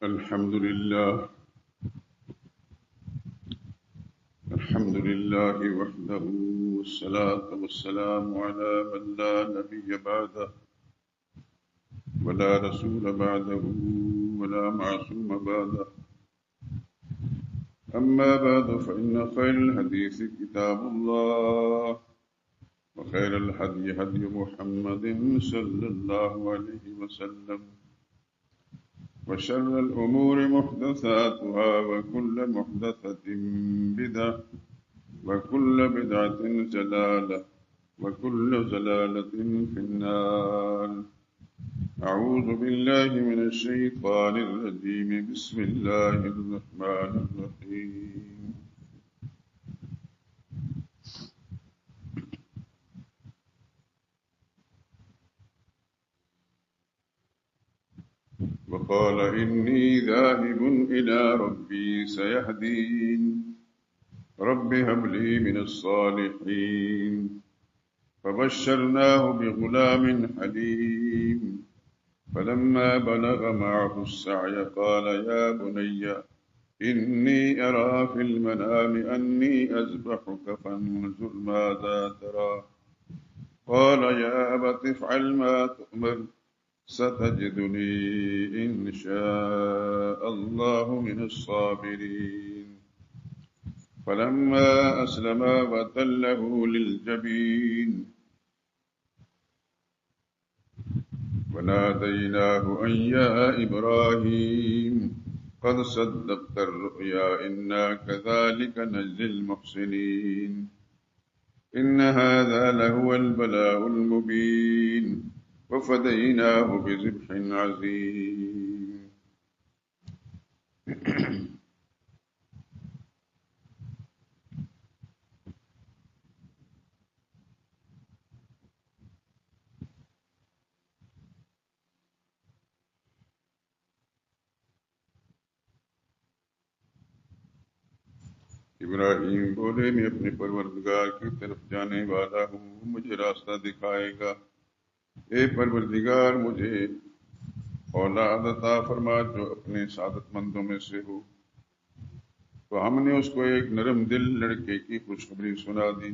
الحمد لله الحمد لله وحده، والصلاة والسلام على من لا نبي بعده ولا رسول بعده ولا معصوم بعده. أما بعد، فإن خير الحديث كتاب الله، وخير الهدي هدي محمد صلى الله عليه وسلم، وشر الأمور محدثاتها، وكل محدثة بدعة، وكل بدعة ضلالة، وكل ضلالة في النار. أعوذ بالله من الشيطان الرجيم. بسم الله الرحمن الرحيم. وقال إني ذاهب إلى ربي سيهدين، رب هب لي من الصالحين. فبشرناه بغلام حليم. فلما بلغ معه السعي قال يا بني إني أرى في المنام أني أذبحك فانظر ماذا ترى. قال يا أبت افعل ما تؤمر، ستجدني إن شاء الله من الصابرين. فلما أسلما وتله للجبين وناديناه أن يا إبراهيم قد صدقت الرؤيا إنا كذلك نجزي المحسنين. إن هذا لهو البلاء المبين، وفديناه بذبح عظيم. ابراہیم بولے میں اپنے پروردگار کی طرف جانے والا ہوں، مجھے راستہ دکھائے گا۔ اے پروردگار مجھے اولاد عطا فرما جو اپنے سعادت مندوں میں سے ہو۔ تو ہم نے اس کو ایک نرم دل لڑکے کی خوشخبری سنا دی۔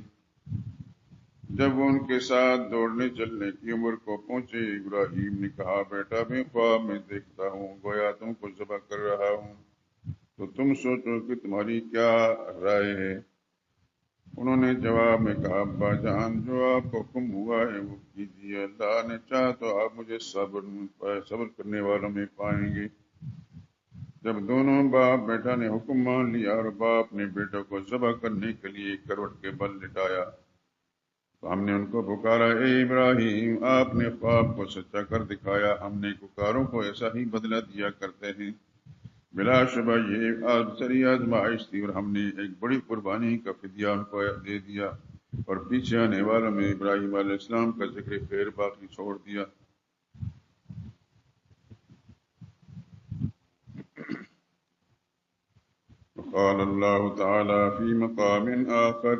جب وہ ان کے ساتھ دوڑنے چلنے کی عمر کو پہنچے، ابراہیم نے کہا بیٹا میں خواب میں دیکھتا ہوں گویا تم کو ذبح کر رہا ہوں، تو تم سوچو کہ تمہاری کیا رائے ہے؟ انہوں نے جواب میں کہا ابا جان جو آپ کو حکم ہوا ہے وہ کیجیے، اللہ نے چاہا تو آپ مجھے صبر کرنے والوں میں پائیں گے۔ جب دونوں باپ بیٹا نے حکم مان لیا اور باپ نے بیٹوں کو ذبح کرنے کے لیے کروٹ کے بل لٹایا، تو ہم نے ان کو پکارا اے ابراہیم آپ نے خواب کو سچا کر دکھایا، ہم نے پکاروں کو ایسا ہی بدلہ دیا کرتے ہیں۔ بلا شبہ یہ سری آزمائش تھی اور ہم نے ایک بڑی قربانی کا فدیہ ان کو دے دیا، اور پیچھے آنے والوں میں ابراہیم علیہ السلام کا ذکر خیر باقی چھوڑ دیا۔ وقال اللہ تعالی فی مقام آخر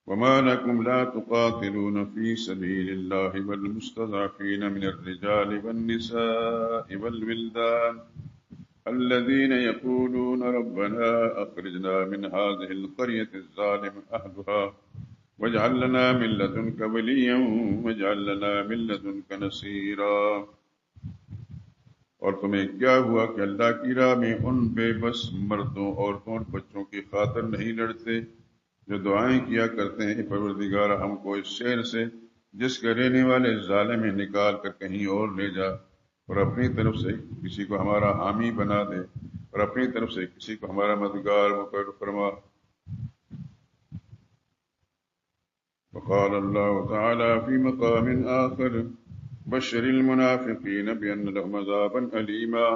وما لكم لا تقاتلون في سبيل الله والمستضعفين من الرجال والنساء والولدان الذين يقولون ربنا أخرجنا من هذه القرية الظالم أهلها واجعل لنا من لدنك وليا واجعل لنا من لدنك نصيرا۔ اور تمہیں کیا ہوا کہ اللہ کی راہ میں ان بے بس مردوں عورتوں اور بچوں کی خاطر نہیں لڑتے جو دعائیں کیا کرتے ہیں پروردگار ہم کو اس شہر سے جس کے رہنے والے ظالم میں نکال کر کہیں اور لے جا، اور اپنی طرف سے کسی کو ہمارا حامی بنا دے، اور اپنی طرف سے کسی کو ہمارا مددگار مقرر فرما۔ وقال اللہ تعالی فی مقام آخر بشر المنافقین بأن لهم عذابا ألیما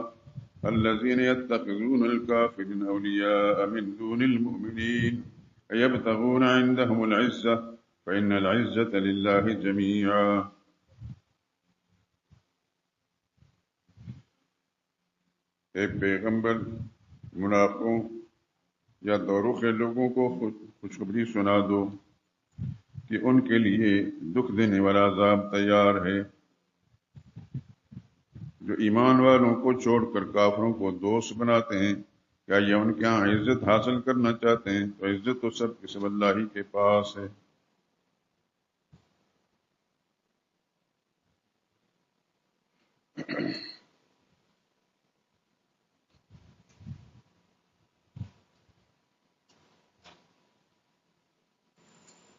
الذین يتخذون الكافرین اولیاء من دون المؤمنین ایبتغون عندهم العزة فإن العزة لله جميعا۔ اے پیغمبر منافقوں یا دوروخ لوگوں کو خوشخبری سنا دو کہ ان کے لیے دکھ دینے والا عذاب تیار ہے، جو ایمان والوں کو چھوڑ کر کافروں کو دوست بناتے ہیں، کیا یہ ان کے ہاں عزت حاصل کرنا چاہتے ہیں؟ تو عزت تو سب کے سب اللہ ہی کے پاس ہے۔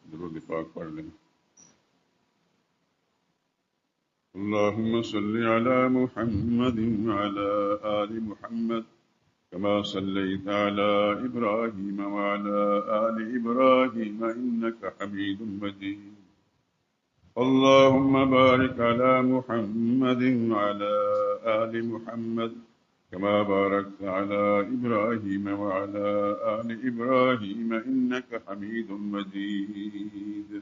درود پاک پڑھ لیں۔ اللهم صل على محمد وعلى آل محمد كما صليت على إبراهيم وعلى آل إبراهيم إنك حميد مجيد۔ اللهم بارك على محمد وعلى آل محمد كما باركت على إبراهيم وعلى آل إبراهيم إنك حميد مجيد۔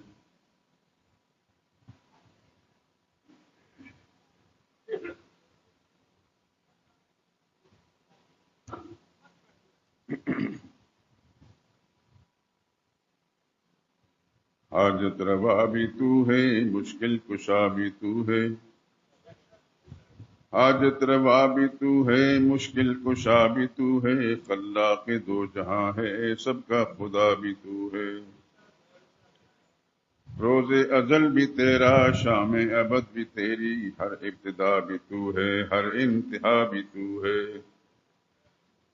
حاجت روا بھی تو ہے، مشکل کشا بھی تو ہے، حاجت روا بھی تو ہے، مشکل کشا بھی تو ہے، خلاق دو جہاں ہے، سب کا خدا بھی تو ہے۔ روز ازل بھی تیرا، شام ابد بھی تیری، ہر ابتدا بھی تو ہے، ہر انتہا بھی تو ہے۔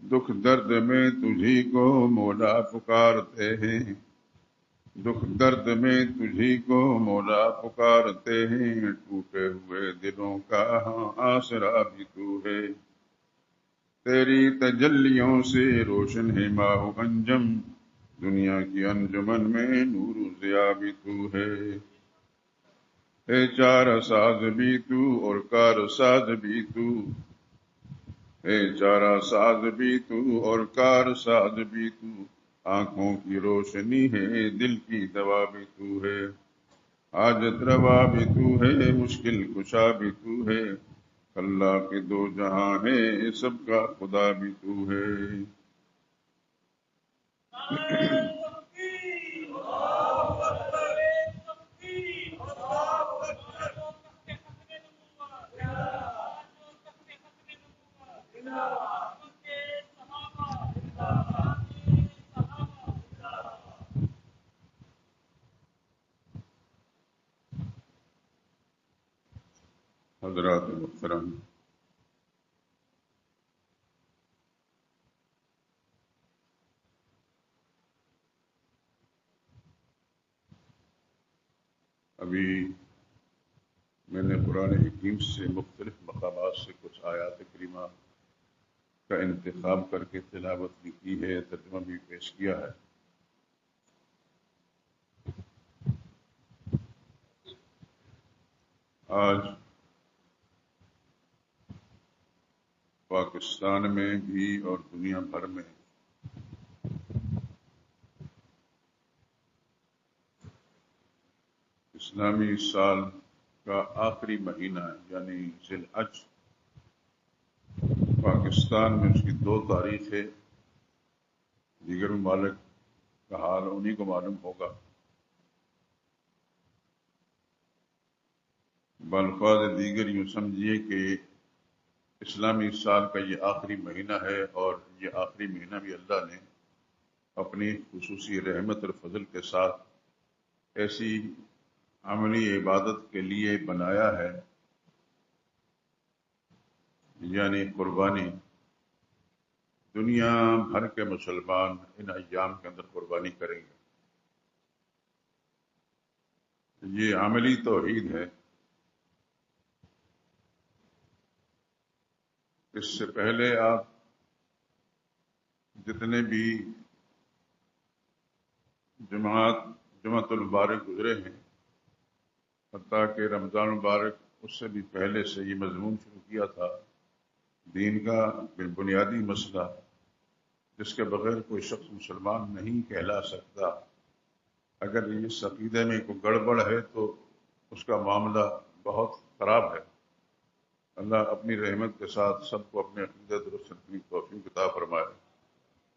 دکھ درد میں تجھی کو مولا پکارتے ہیں، دکھ درد میں تجھی کو مولا پکارتے ہیں، ٹوٹے ہوئے دلوں کا ہاں آسرا بھی تو ہے۔ تیری تجلیوں سے روشن ہے ماہ و انجم، دنیا کی انجمن میں نور و ضیاء بھی تو ہے چارہ ساز بھی تو اور کار ساز بھی تو، ہے چارہ ساز بھی تو اور کار ساز بھی تو، آنکھوں کی روشنی ہے، دل کی دوا بھی تو ہے۔ حاجت روا بھی تو ہے، مشکل کشا بھی تو ہے، اللہ کے دو جہاں ہے، سب کا خدا بھی تو ہے۔ حضرات محترم، ابھی میں نے قرآن حکیم سے مختلف مقامات سے کچھ آیات کریمہ کا انتخاب کر کے تلاوت بھی کی ہے، ترجمہ بھی پیش کیا ہے۔ آج پاکستان میں بھی اور دنیا بھر میں اسلامی سال کا آخری مہینہ یعنی ذی الحج، پاکستان میں اس کی 2 تاریخ ہے، دیگر ممالک کا حال انہی کو معلوم ہوگا۔ بالفاظ دیگر یوں سمجھیے کہ اسلامی سال کا یہ آخری مہینہ ہے، اور یہ آخری مہینہ بھی اللہ نے اپنی خصوصی رحمت اور فضل کے ساتھ ایسی عملی عبادت کے لیے بنایا ہے، یعنی قربانی۔ دنیا بھر کے مسلمان ان ایام کے اندر قربانی کریں گے۔ یہ عملی توحید ہے۔ اس سے پہلے آپ جتنے بھی جمعۃ المبارک گزرے ہیں، حتیٰ کہ رمضان مبارک اس سے بھی پہلے سے یہ مضمون شروع کیا تھا، دین کا بنیادی مسئلہ جس کے بغیر کوئی شخص مسلمان نہیں کہلا سکتا۔ اگر اس عقیدے میں کوئی گڑبڑ ہے تو اس کا معاملہ بہت خراب ہے۔ اللہ اپنی رحمت کے ساتھ سب کو اپنے عقیدہ درست رکھنے کی توفیق عطا فرمائے،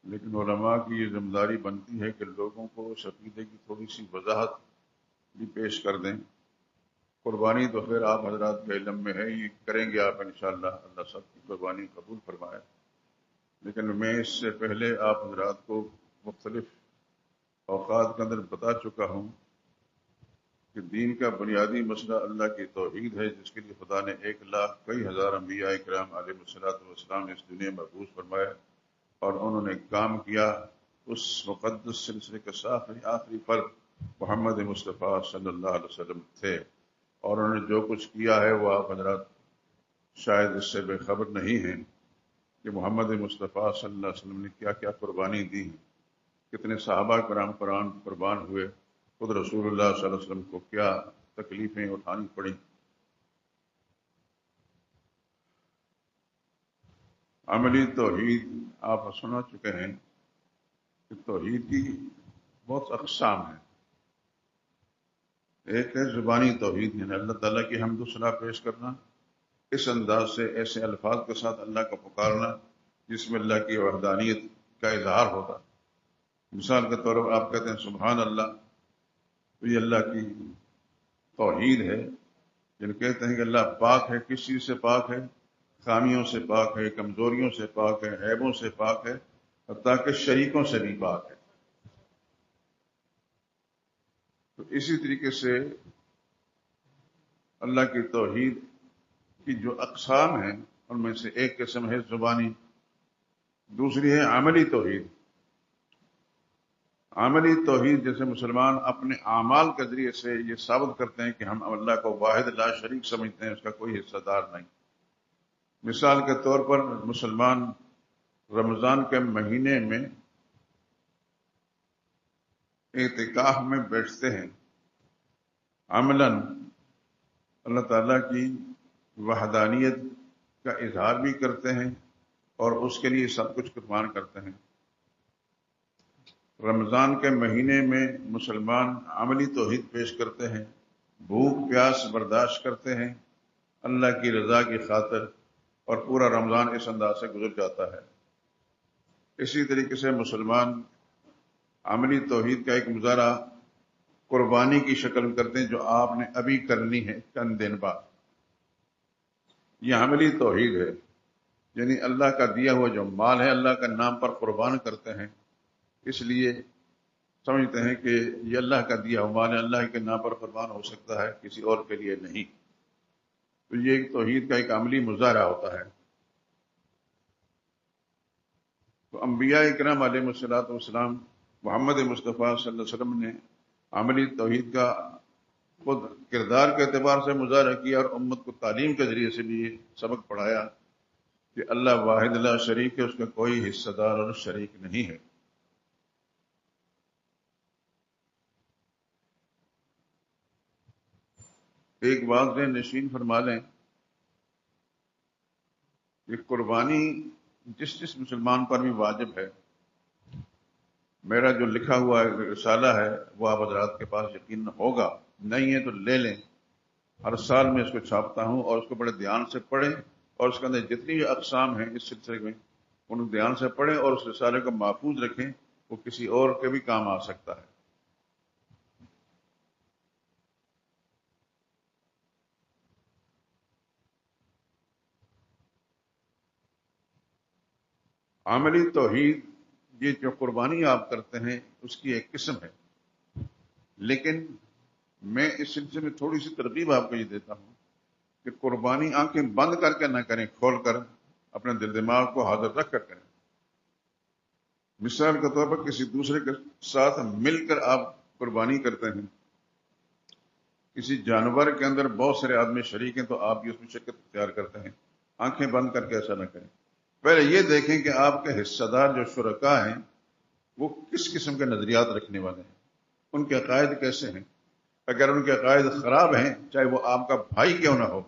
لیکن علماء کی یہ ذمہ داری بنتی ہے کہ لوگوں کو اس عقیدے کی تھوڑی سی وضاحت بھی پیش کر دیں۔ قربانی تو خیر آپ حضرات کے علم میں ہے، یہ کریں گے آپ انشاءاللہ، اللہ سب کی قربانی قبول فرمائے۔ لیکن میں اس سے پہلے آپ حضرات کو مختلف اوقات کے اندر بتا چکا ہوں کہ دین کا بنیادی مسئلہ اللہ کی توحید ہے، جس کے لیے خدا نے 1,00,000 کئی ہزار انبیاء کرام علیہ الصلوۃ والسلام اس دنیا میں مبعوث فرمایا، اور انہوں نے کام کیا۔ اس مقدس سلسلے کے آخری فرد محمد مصطفیٰ صلی اللہ علیہ وسلم تھے، اور انہوں نے جو کچھ کیا ہے وہ آپ حضرات شاید اس سے بے خبر نہیں ہیں کہ محمد مصطفیٰ صلی اللہ علیہ وسلم نے کیا کیا قربانی دی، کتنے صحابہ کرام قربان ہوئے، خود رسول اللہ صلی اللہ علیہ وسلم کو کیا تکلیفیں اٹھانی پڑیں۔ عملی توحید آپ سنا چکے ہیں کہ توحید کی بہت اقسام ہیں۔ ایک ہے زبانی توحید، یعنی اللہ تعالیٰ کی حمد و ثنا پیش کرنا، اس انداز سے ایسے الفاظ کے ساتھ اللہ کا پکارنا جس میں اللہ کی وحدانیت کا اظہار ہوتا۔ مثال کے طور پر آپ کہتے ہیں سبحان اللہ، تو یہ اللہ کی توحید ہے، یعنی کہتے ہیں کہ اللہ پاک ہے، کس چیز سے پاک ہے؟ خامیوں سے پاک ہے، کمزوریوں سے پاک ہے، عیبوں سے پاک ہے، حتیٰ کہ شریکوں سے بھی پاک ہے۔ تو اسی طریقے سے اللہ کی توحید کی جو اقسام ہیں ان میں سے ایک قسم ہے زبانی، دوسری ہے عملی توحید۔ عملی توحید جیسے مسلمان اپنے اعمال کے ذریعے سے یہ ثابت کرتے ہیں کہ ہم اللہ کو واحد لا شریک سمجھتے ہیں، اس کا کوئی حصہ دار نہیں۔ مثال کے طور پر مسلمان رمضان کے مہینے میں اعتکاف میں بیٹھتے ہیں، عملاً اللہ تعالیٰ کی وحدانیت کا اظہار بھی کرتے ہیں اور اس کے لیے سب کچھ قربان کرتے ہیں۔ رمضان کے مہینے میں مسلمان عملی توحید پیش کرتے ہیں، بھوک پیاس برداشت کرتے ہیں اللہ کی رضا کی خاطر، اور پورا رمضان اس انداز سے گزر جاتا ہے۔ اسی طریقے سے مسلمان عملی توحید کا ایک مظاہرہ قربانی کی شکل میں کرتے ہیں جو آپ نے ابھی کرنی ہے چند دن بعد۔ یہ عملی توحید ہے، یعنی اللہ کا دیا ہوا جو مال ہے اللہ کا نام پر قربان کرتے ہیں، اس لیے سمجھتے ہیں کہ یہ اللہ کا دیا ہوا مال ہے، اللہ کے نام پر قربان ہو سکتا ہے، کسی اور کے لیے نہیں۔ تو یہ ایک توحید کا ایک عملی مظاہرہ ہوتا ہے۔ تو انبیاء اکرام علیہ الصلوۃ والسلام محمد مصطفیٰ صلی اللہ علیہ وسلم نے عملی توحید کا خود کردار کے اعتبار سے مظاہرہ کیا، اور امت کو تعلیم کے ذریعے سے بھی یہ سبق پڑھایا کہ اللہ واحد لا شریک ہے، اس کا کوئی حصہ دار اور شریک نہیں ہے۔ ایک بات سے نشین فرما لیں کہ قربانی جس مسلمان پر بھی واجب ہے، میرا جو لکھا ہوا رسالہ ہے وہ آپ حضرات کے پاس یقین ہوگا، نہیں ہے تو لے لیں، ہر سال میں اس کو چھاپتا ہوں، اور اس کو بڑے دھیان سے پڑھیں، اور اس کے اندر جتنی بھی اقسام ہیں اس سلسلے میں ان کو دھیان سے پڑھیں اور اس رسالے کو محفوظ رکھیں، وہ کسی اور کے بھی کام آ سکتا ہے۔ عملی توحید یہ جو قربانی آپ کرتے ہیں اس کی ایک قسم ہے، لیکن میں اس سلسلے میں تھوڑی سی ترغیب آپ کو یہ دیتا ہوں کہ قربانی آنکھیں بند کر کے نہ کریں، کھول کر اپنے دل دماغ کو حاضر رکھ کر کریں۔ مثال کے طور پر کسی دوسرے کے ساتھ مل کر آپ قربانی کرتے ہیں، کسی جانور کے اندر بہت سارے آدمی شریک ہیں تو آپ بھی اس میں شرکت اختیار کرتے ہیں، آنکھیں بند کر کے ایسا نہ کریں۔ پہلے یہ دیکھیں کہ آپ کے حصہ دار جو شرکاء ہیں وہ کس قسم کے نظریات رکھنے والے ہیں، ان کے عقائد کیسے ہیں۔ اگر ان کے عقائد خراب ہیں، چاہے وہ آپ کا بھائی کیوں نہ ہو،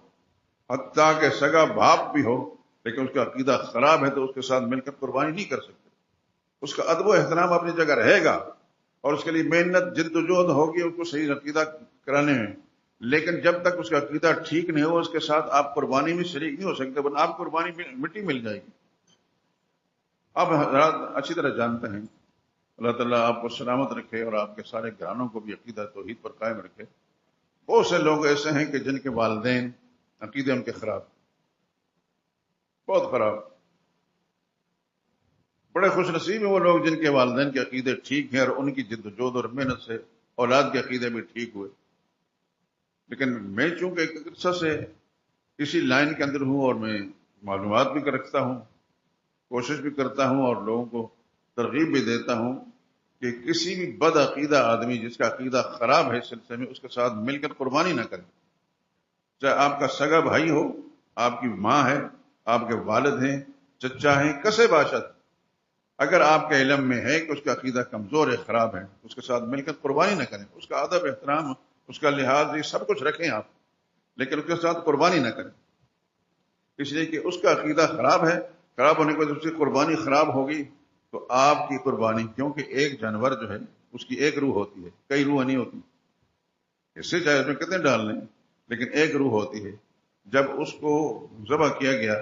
حتیٰ کہ سگا باپ بھی ہو، لیکن اس کا عقیدہ خراب ہے تو اس کے ساتھ مل کر قربانی نہیں کر سکتے۔ اس کا ادب و احترام اپنی جگہ رہے گا اور اس کے لیے محنت جد و جہد ہوگی اس کو صحیح عقیدہ کرانے میں، لیکن جب تک اس کا عقیدہ ٹھیک نہیں ہو اس کے ساتھ آپ قربانی میں شریک نہیں ہو سکتے، ورنہ آپ قربانی میں مٹی مل جائے گی۔ اب حضرات اچھی طرح جانتے ہیں، اللہ تعالیٰ آپ کو سلامت رکھے اور آپ کے سارے گھرانوں کو بھی عقیدہ توحید پر قائم رکھے۔ بہت سے لوگ ایسے ہیں کہ جن کے والدین عقیدے ان کے خراب، بہت خراب. بڑے خوش نصیب ہیں وہ لوگ جن کے والدین کے عقیدے ٹھیک ہیں اور ان کی جد و جہد اور محنت سے اولاد کے عقیدے بھی ٹھیک ہوئے. لیکن میں چونکہ ایک عرصہ سے اسی لائن کے اندر ہوں اور میں معلومات بھی رکھتا ہوں، کوشش بھی کرتا ہوں اور لوگوں کو ترغیب بھی دیتا ہوں کہ کسی بھی بد عقیدہ آدمی جس کا عقیدہ خراب ہے اس سلسلے میں، اس کے ساتھ مل کر قربانی نہ کرے. چاہے آپ کا سگا بھائی ہو، آپ کی ماں ہے، آپ کے والد ہیں، چچا ہیں، کسے باشد، اگر آپ کے علم میں ہے کہ اس کا عقیدہ کمزور ہے، خراب ہے، اس کے ساتھ مل کر قربانی نہ کریں. اس کا ادب، احترام، اس کا لحاظ، یہ سب کچھ رکھیں آپ، لیکن اس کے ساتھ قربانی نہ کریں. اس لیے کہ اس کا عقیدہ خراب ہے، خراب ہونے کے بعد اس کی قربانی خراب ہوگی تو آپ کی قربانی، کیونکہ ایک جانور جو ہے اس کی ایک روح ہوتی ہے، کئی روح نہیں ہوتی. اس سے چاہے اس میں کتنے ڈال لیں لیکن ایک روح ہوتی ہے. جب اس کو ذبح کیا گیا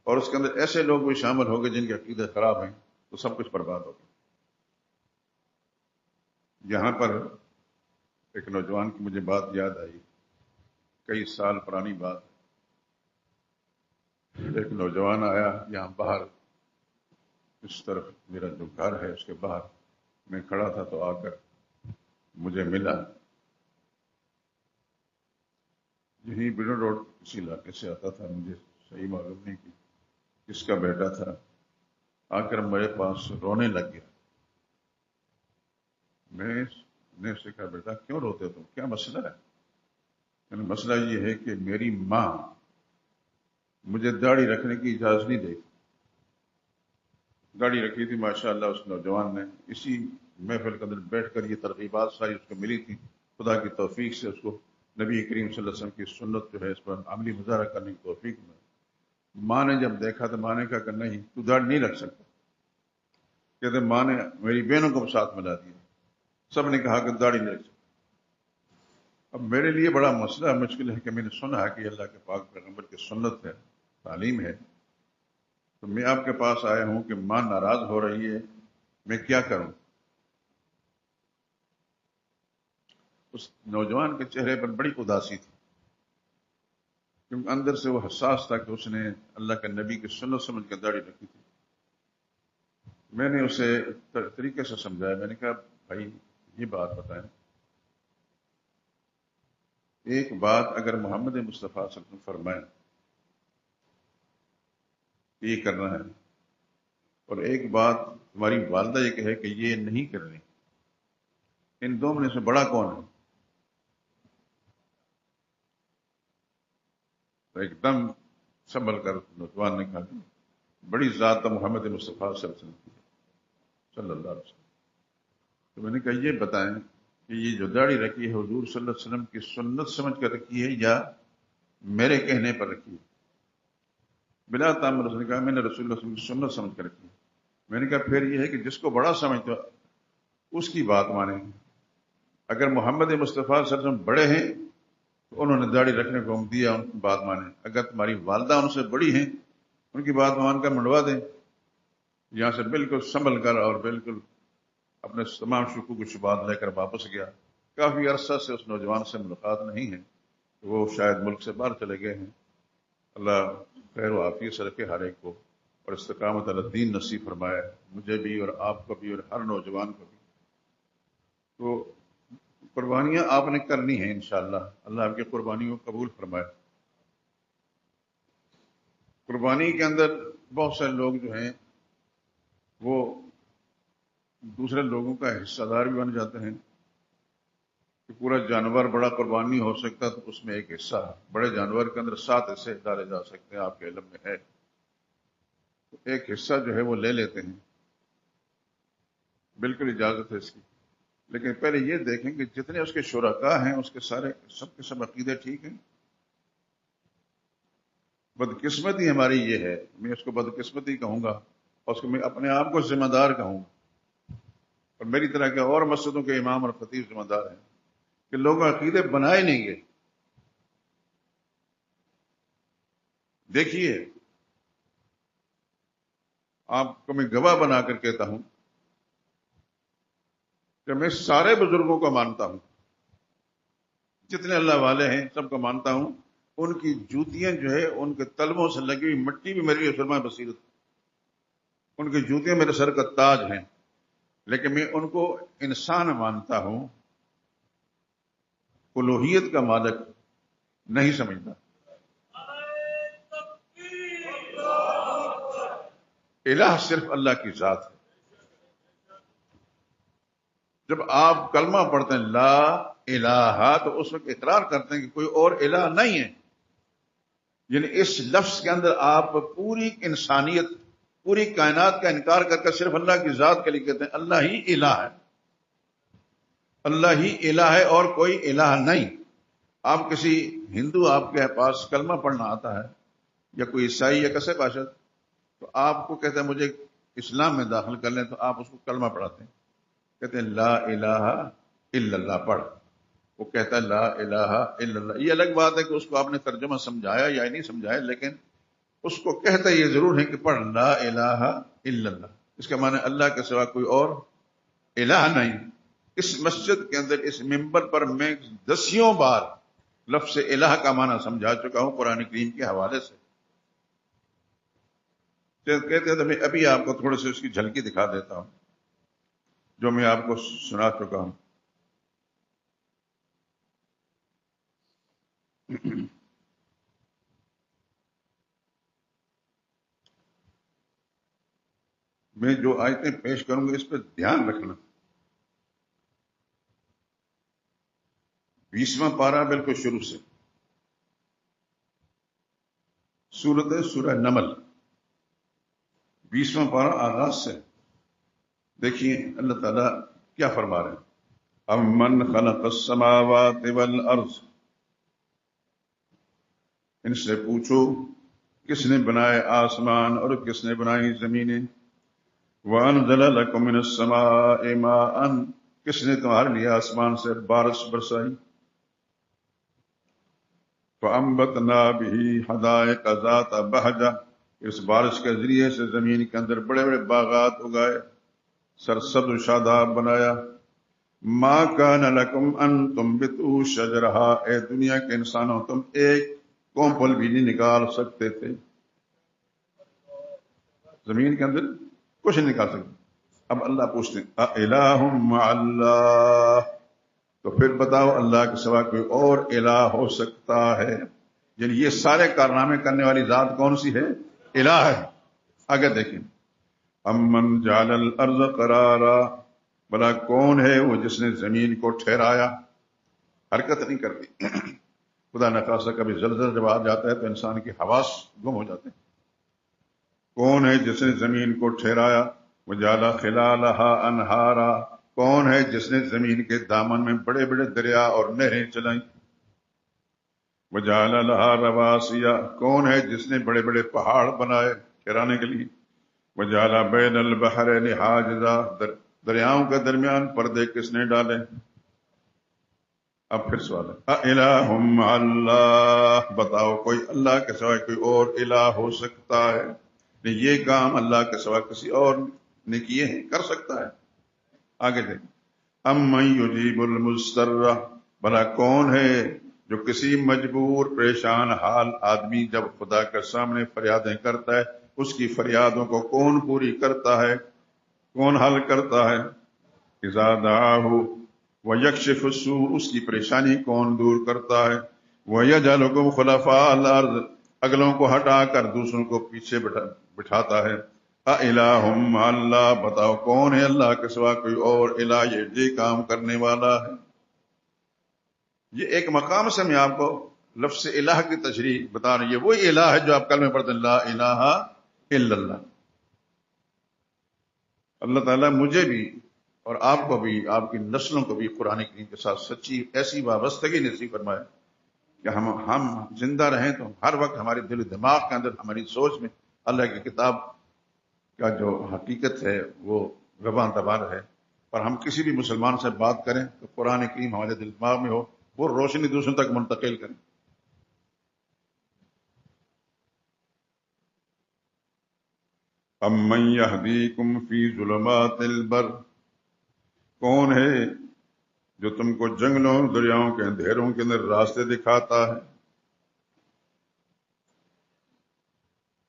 اور اس کے اندر ایسے لوگ بھی شامل ہو گئے جن کے عقیدے خراب ہیں تو سب کچھ برباد ہو گیا. یہاں پر ایک نوجوان کی مجھے بات یاد آئی، کئی سال پرانی بات. ایک نوجوان آیا یہاں باہر، اس طرف میرا جو گھر ہے اس کے باہر میں کھڑا تھا تو آ کر مجھے ملا. یہیں بلن روڈ کسی علاقے سے آتا تھا، مجھے صحیح معلوم نہیں کہ کس کا بیٹا تھا. آ کر میرے پاس رونے لگ گیا. میں نے اس سے کہا بیٹا کیوں روتے تم، کیا مسئلہ ہے؟ یعنی مسئلہ یہ ہے کہ میری ماں مجھے داڑھی رکھنے کی اجازت نہیں دیتی. داڑھی رکھی تھی ماشاءاللہ اس نوجوان نے، اسی محفل کے اندر بیٹھ کر یہ ترغیبات ساری اس کو ملی تھی. خدا کی توفیق سے اس کو نبی کریم صلی اللہ علیہ وسلم کی سنت جو ہے اس پر عملی مظاہرہ کرنے کی توفیق میں. ماں نے جب دیکھا تو ماں نے کہا کہ نہیں، تو داڑھی نہیں رکھ سکتا. کہتے ماں نے میری بہنوں کو ساتھ ملا دیا، سب نے کہا کہ داڑھی نہیں رکھ سکتا. اب میرے لیے بڑا مسئلہ مشکل ہے کہ میں نے سنا ہے کہ اللہ کے پاک پیغمبر کی سنت ہے، تعلیم ہے، تو میں آپ کے پاس آیا ہوں کہ ماں ناراض ہو رہی ہے، میں کیا کروں؟ اس نوجوان کے چہرے پر بڑی اداسی تھی، کیونکہ اندر سے وہ حساس تھا کہ اس نے اللہ کے نبی کی سنت سمجھ کر داڑھی رکھی تھی. میں نے اسے طریقے سے سمجھایا. میں نے کہا بھائی یہ بات بتائیں، ایک بات اگر محمد مصطفیٰ صلی اللہ علیہ وسلم فرمائیں کہ یہ کرنا ہے اور ایک بات ہماری والدہ یہ کہے کہ یہ نہیں کرنی، ان دو میں سے بڑا کون ہے؟ تو ایک دم سنبھل کر نوجوان نے کہا کہ بڑی ذات تو محمد مصطفیٰ صلی اللہ علیہ وسلم کی ہے، صلی اللہ علیہ وسلم. تو میں نے کہا یہ بتائیں کہ یہ جو داڑھی رکھی ہے حضور صلی اللہ علیہ وسلم کی سنت سمجھ کر رکھی ہے یا میرے کہنے پر رکھی ہے؟ بلا تعمل اس نے کہا میں نے رسول اللہ صلی اللہ علیہ وسلم کی سنت سمجھ کر رکھی ہے. میں نے کہا پھر یہ ہے کہ جس کو بڑا سمجھتا اس کی بات مانیں. اگر محمد مصطفیٰ صلی اللہ علیہ وسلم بڑے ہیں تو انہوں نے داڑھی رکھنے کو حکم دیا، ان کی بات مانیں. اگر تمہاری والدہ ان سے بڑی ہیں ان کی بات مان کر منڈوا دیں. یہاں سے بالکل سنبھل کر اور بالکل اپنے تمام شکوک و شبہات لے کر واپس گیا. کافی عرصہ سے اس نوجوان سے ملاقات نہیں ہے، وہ شاید ملک سے باہر چلے گئے ہیں. اللہ خیر و عافیت سے رکھے ہر ایک کو اور استقامت علی الدین نصیب فرمائے، مجھے بھی اور آپ کو بھی اور ہر نوجوان کو بھی. تو قربانیاں آپ نے کرنی ہیں انشاءاللہ، اللہ آپ کی قربانیوں کو قبول فرمائے. قربانی کے اندر بہت سے لوگ جو ہیں وہ دوسرے لوگوں کا حصہ دار بھی بن جاتے ہیں کہ پورا جانور بڑا قربانی ہو سکتا تو اس میں ایک حصہ، بڑے جانور کے اندر 7 حصے ڈالے جا سکتے ہیں، آپ کے علم میں ہے. تو ایک حصہ جو ہے وہ لے لیتے ہیں، بالکل اجازت ہے اس کی. لیکن پہلے یہ دیکھیں کہ جتنے اس کے شرکاء ہیں اس کے سارے سب کے سب عقیدے ٹھیک ہیں. بدقسمتی ہماری یہ ہے، میں اس کو بدقسمتی کہوں گا اور اس کو میں اپنے آپ کو ذمہ دار کہوں گا، اور میری طرح کے اور مسجدوں کے امام اور خطیب ذمہ دار ہیں کہ لوگ عقیدے بنائے نہیں گے. دیکھیے آپ کو میں گواہ بنا کر کہتا ہوں کہ میں سارے بزرگوں کو مانتا ہوں، جتنے اللہ والے ہیں سب کو مانتا ہوں، ان کی جوتیاں جو ہے ان کے تلبوں سے لگی ہوئی مٹی بھی میری فرما بصیرت، ان کی جوتیاں میرے سر کا تاج ہیں، لیکن میں ان کو انسان مانتا ہوں، الوہیت کا مالک نہیں سمجھتا۔ الہ صرف اللہ کی ذات ہے۔ جب آپ کلمہ پڑھتے ہیں لا الہ، تو اس وقت اقرار کرتے ہیں کہ کوئی اور الہ نہیں ہے، یعنی اس لفظ کے اندر آپ پوری انسانیت، پوری کائنات کا انکار کر کے صرف اللہ کی ذات کے لیے کہتے ہیں اللہ ہی الہ ہے، اللہ ہی الہ ہے اور کوئی الہ نہیں۔ آپ کسی ہندو آپ کے پاس کلمہ پڑھنا آتا ہے یا کوئی عیسائی یا کسے باشد، تو آپ کو کہتے ہیں مجھے اسلام میں داخل کر لیں، تو آپ اس کو کلمہ پڑھاتے ہیں، کہتے ہیں لا الہ الا اللہ پڑھ، وہ کہتا ہے لا الہ الا اللہ۔ یہ الگ بات ہے کہ اس کو آپ نے ترجمہ سمجھایا یا نہیں سمجھایا، لیکن اس کو کہتا یہ ضرور ہے کہ پڑھ لا الہ الا اللہ، اس کا معنی اللہ کے سوا کوئی اور الہ نہیں۔ اس مسجد کے اندر اس ممبر پر میں دسیوں بار لفظ الہ کا معنی سمجھا چکا ہوں قرآن کریم کے حوالے سے۔ کہتے ہیں تو میں ابھی آپ کو تھوڑے سے اس کی جھلکی دکھا دیتا ہوں جو میں آپ کو سنا چکا ہوں۔ میں جو آیتیں پیش کروں گا اس پہ دھیان رکھنا۔ 20واں پارہ بالکل شروع سے، سورہ نمل، 20واں پارہ آغاز سے دیکھیے اللہ تعالیٰ کیا فرما رہے ہیں۔ امن خلق السماوات والارض، ان سے پوچھو کس نے بنائے آسمان اور کس نے بنائی زمینیں، وانزل لکم من السماء ماء، کس نے تمہارے لیے آسمان سے بارش برسائی، فانبتنا به حدائق ذات بہجہ، اس بارش کے ذریعے سے زمین کے اندر بڑے بڑے باغات اگائے، سرسبز و شاداب بنایا۔ ما کان لکم ان تنبتوا شجرہا، اے دنیا کے انسانوں تم ایک کومپل بھی نہیں نکال سکتے تھے، زمین کے اندر کچھ نہیں نکال سکتے۔ اب اللہ پوچھتے ہیں اِلَٰهٌ مَّعَ اللَّهِ، تو پھر بتاؤ اللہ کے سوا کوئی اور الہ ہو سکتا ہے؟ یعنی یہ سارے کارنامے کرنے والی ذات کون سی ہے؟ الہ ہے۔ آگے دیکھیں، امن جعل الارض قرارا، بلا کون ہے وہ جس نے زمین کو ٹھہرایا، حرکت نہیں کرتی۔ خدا نخواستہ کبھی زلزلہ جب آ جاتا ہے تو انسان کی حواس گم ہو جاتے ہیں۔ کون ہے جس نے زمین کو ٹھہرایا؟ وجعل خلالها انہارا، کون ہے جس نے زمین کے دامن میں بڑے بڑے دریا اور نہریں چلائیں؟ وجعل لها رواسي، کون ہے جس نے بڑے بڑے پہاڑ بنائے ٹھہرانے کے لیے؟ وجعل بین البحرین حاجزا، دریاؤں کے درمیان پردے کس نے ڈالے؟ اب پھر سوال ہے اِلَٰهٌ مَّعَ اللَّهِ، بتاؤ کوئی اللہ کے سوا کوئی اور الہ ہو سکتا ہے؟ نہیں، یہ کام اللہ کے سوا کسی اور نے کیے ہیں، کر سکتا ہے۔ آگے دیکھیں، اَمَّن يُجِيبُ الْمُضْطَرَّ، بھلا کون ہے جو کسی مجبور پریشان حال آدمی جب خدا کے سامنے فریادیں کرتا ہے، اس کی فریادوں کو کون پوری کرتا ہے، کون حل کرتا ہے؟ اذا دعاہ ویکشف السوء، اس کی پریشانی کون دور کرتا ہے؟ ویجعلکم خلفاء الارض، اگلوں کو ہٹا کر دوسروں کو پیچھے بٹھاتا ہے۔ اِلَٰهٌ مَّعَ اللَّهِ، بتاؤ کون ہے اللہ کے سوا کوئی اور الہ یہ کام کرنے والا ہے؟ یہ ایک مقام سے میں آپ کو لفظ الہ کی تشریح بتا رہی ہے، وہی الہ ہے جو آپ کلمہ پڑھتے ہیں لا الہ الا اللہ۔ اللہ تعالیٰ مجھے بھی اور آپ کو بھی، آپ کی نسلوں کو بھی قرآن کریم کے ساتھ سچی ایسی وابستگی نصیب فرمائے کہ ہم زندہ رہیں تو ہر وقت ہمارے دل و دماغ کے اندر، ہماری سوچ میں اللہ کی کتاب کا جو حقیقت ہے وہ رواں تبار ہے، اور ہم کسی بھی مسلمان سے بات کریں تو قرآن کریم ہمارے دل دماغ میں ہو، وہ روشنی دوسروں تک منتقل کریں۔ اَمَّن يَهْدِيكُمْ فِي ظُلُمَاتِ الْبَرِّ، کون ہے جو تم کو جنگلوں دریاؤں کے اندھیروں کے اندر راستے دکھاتا ہے.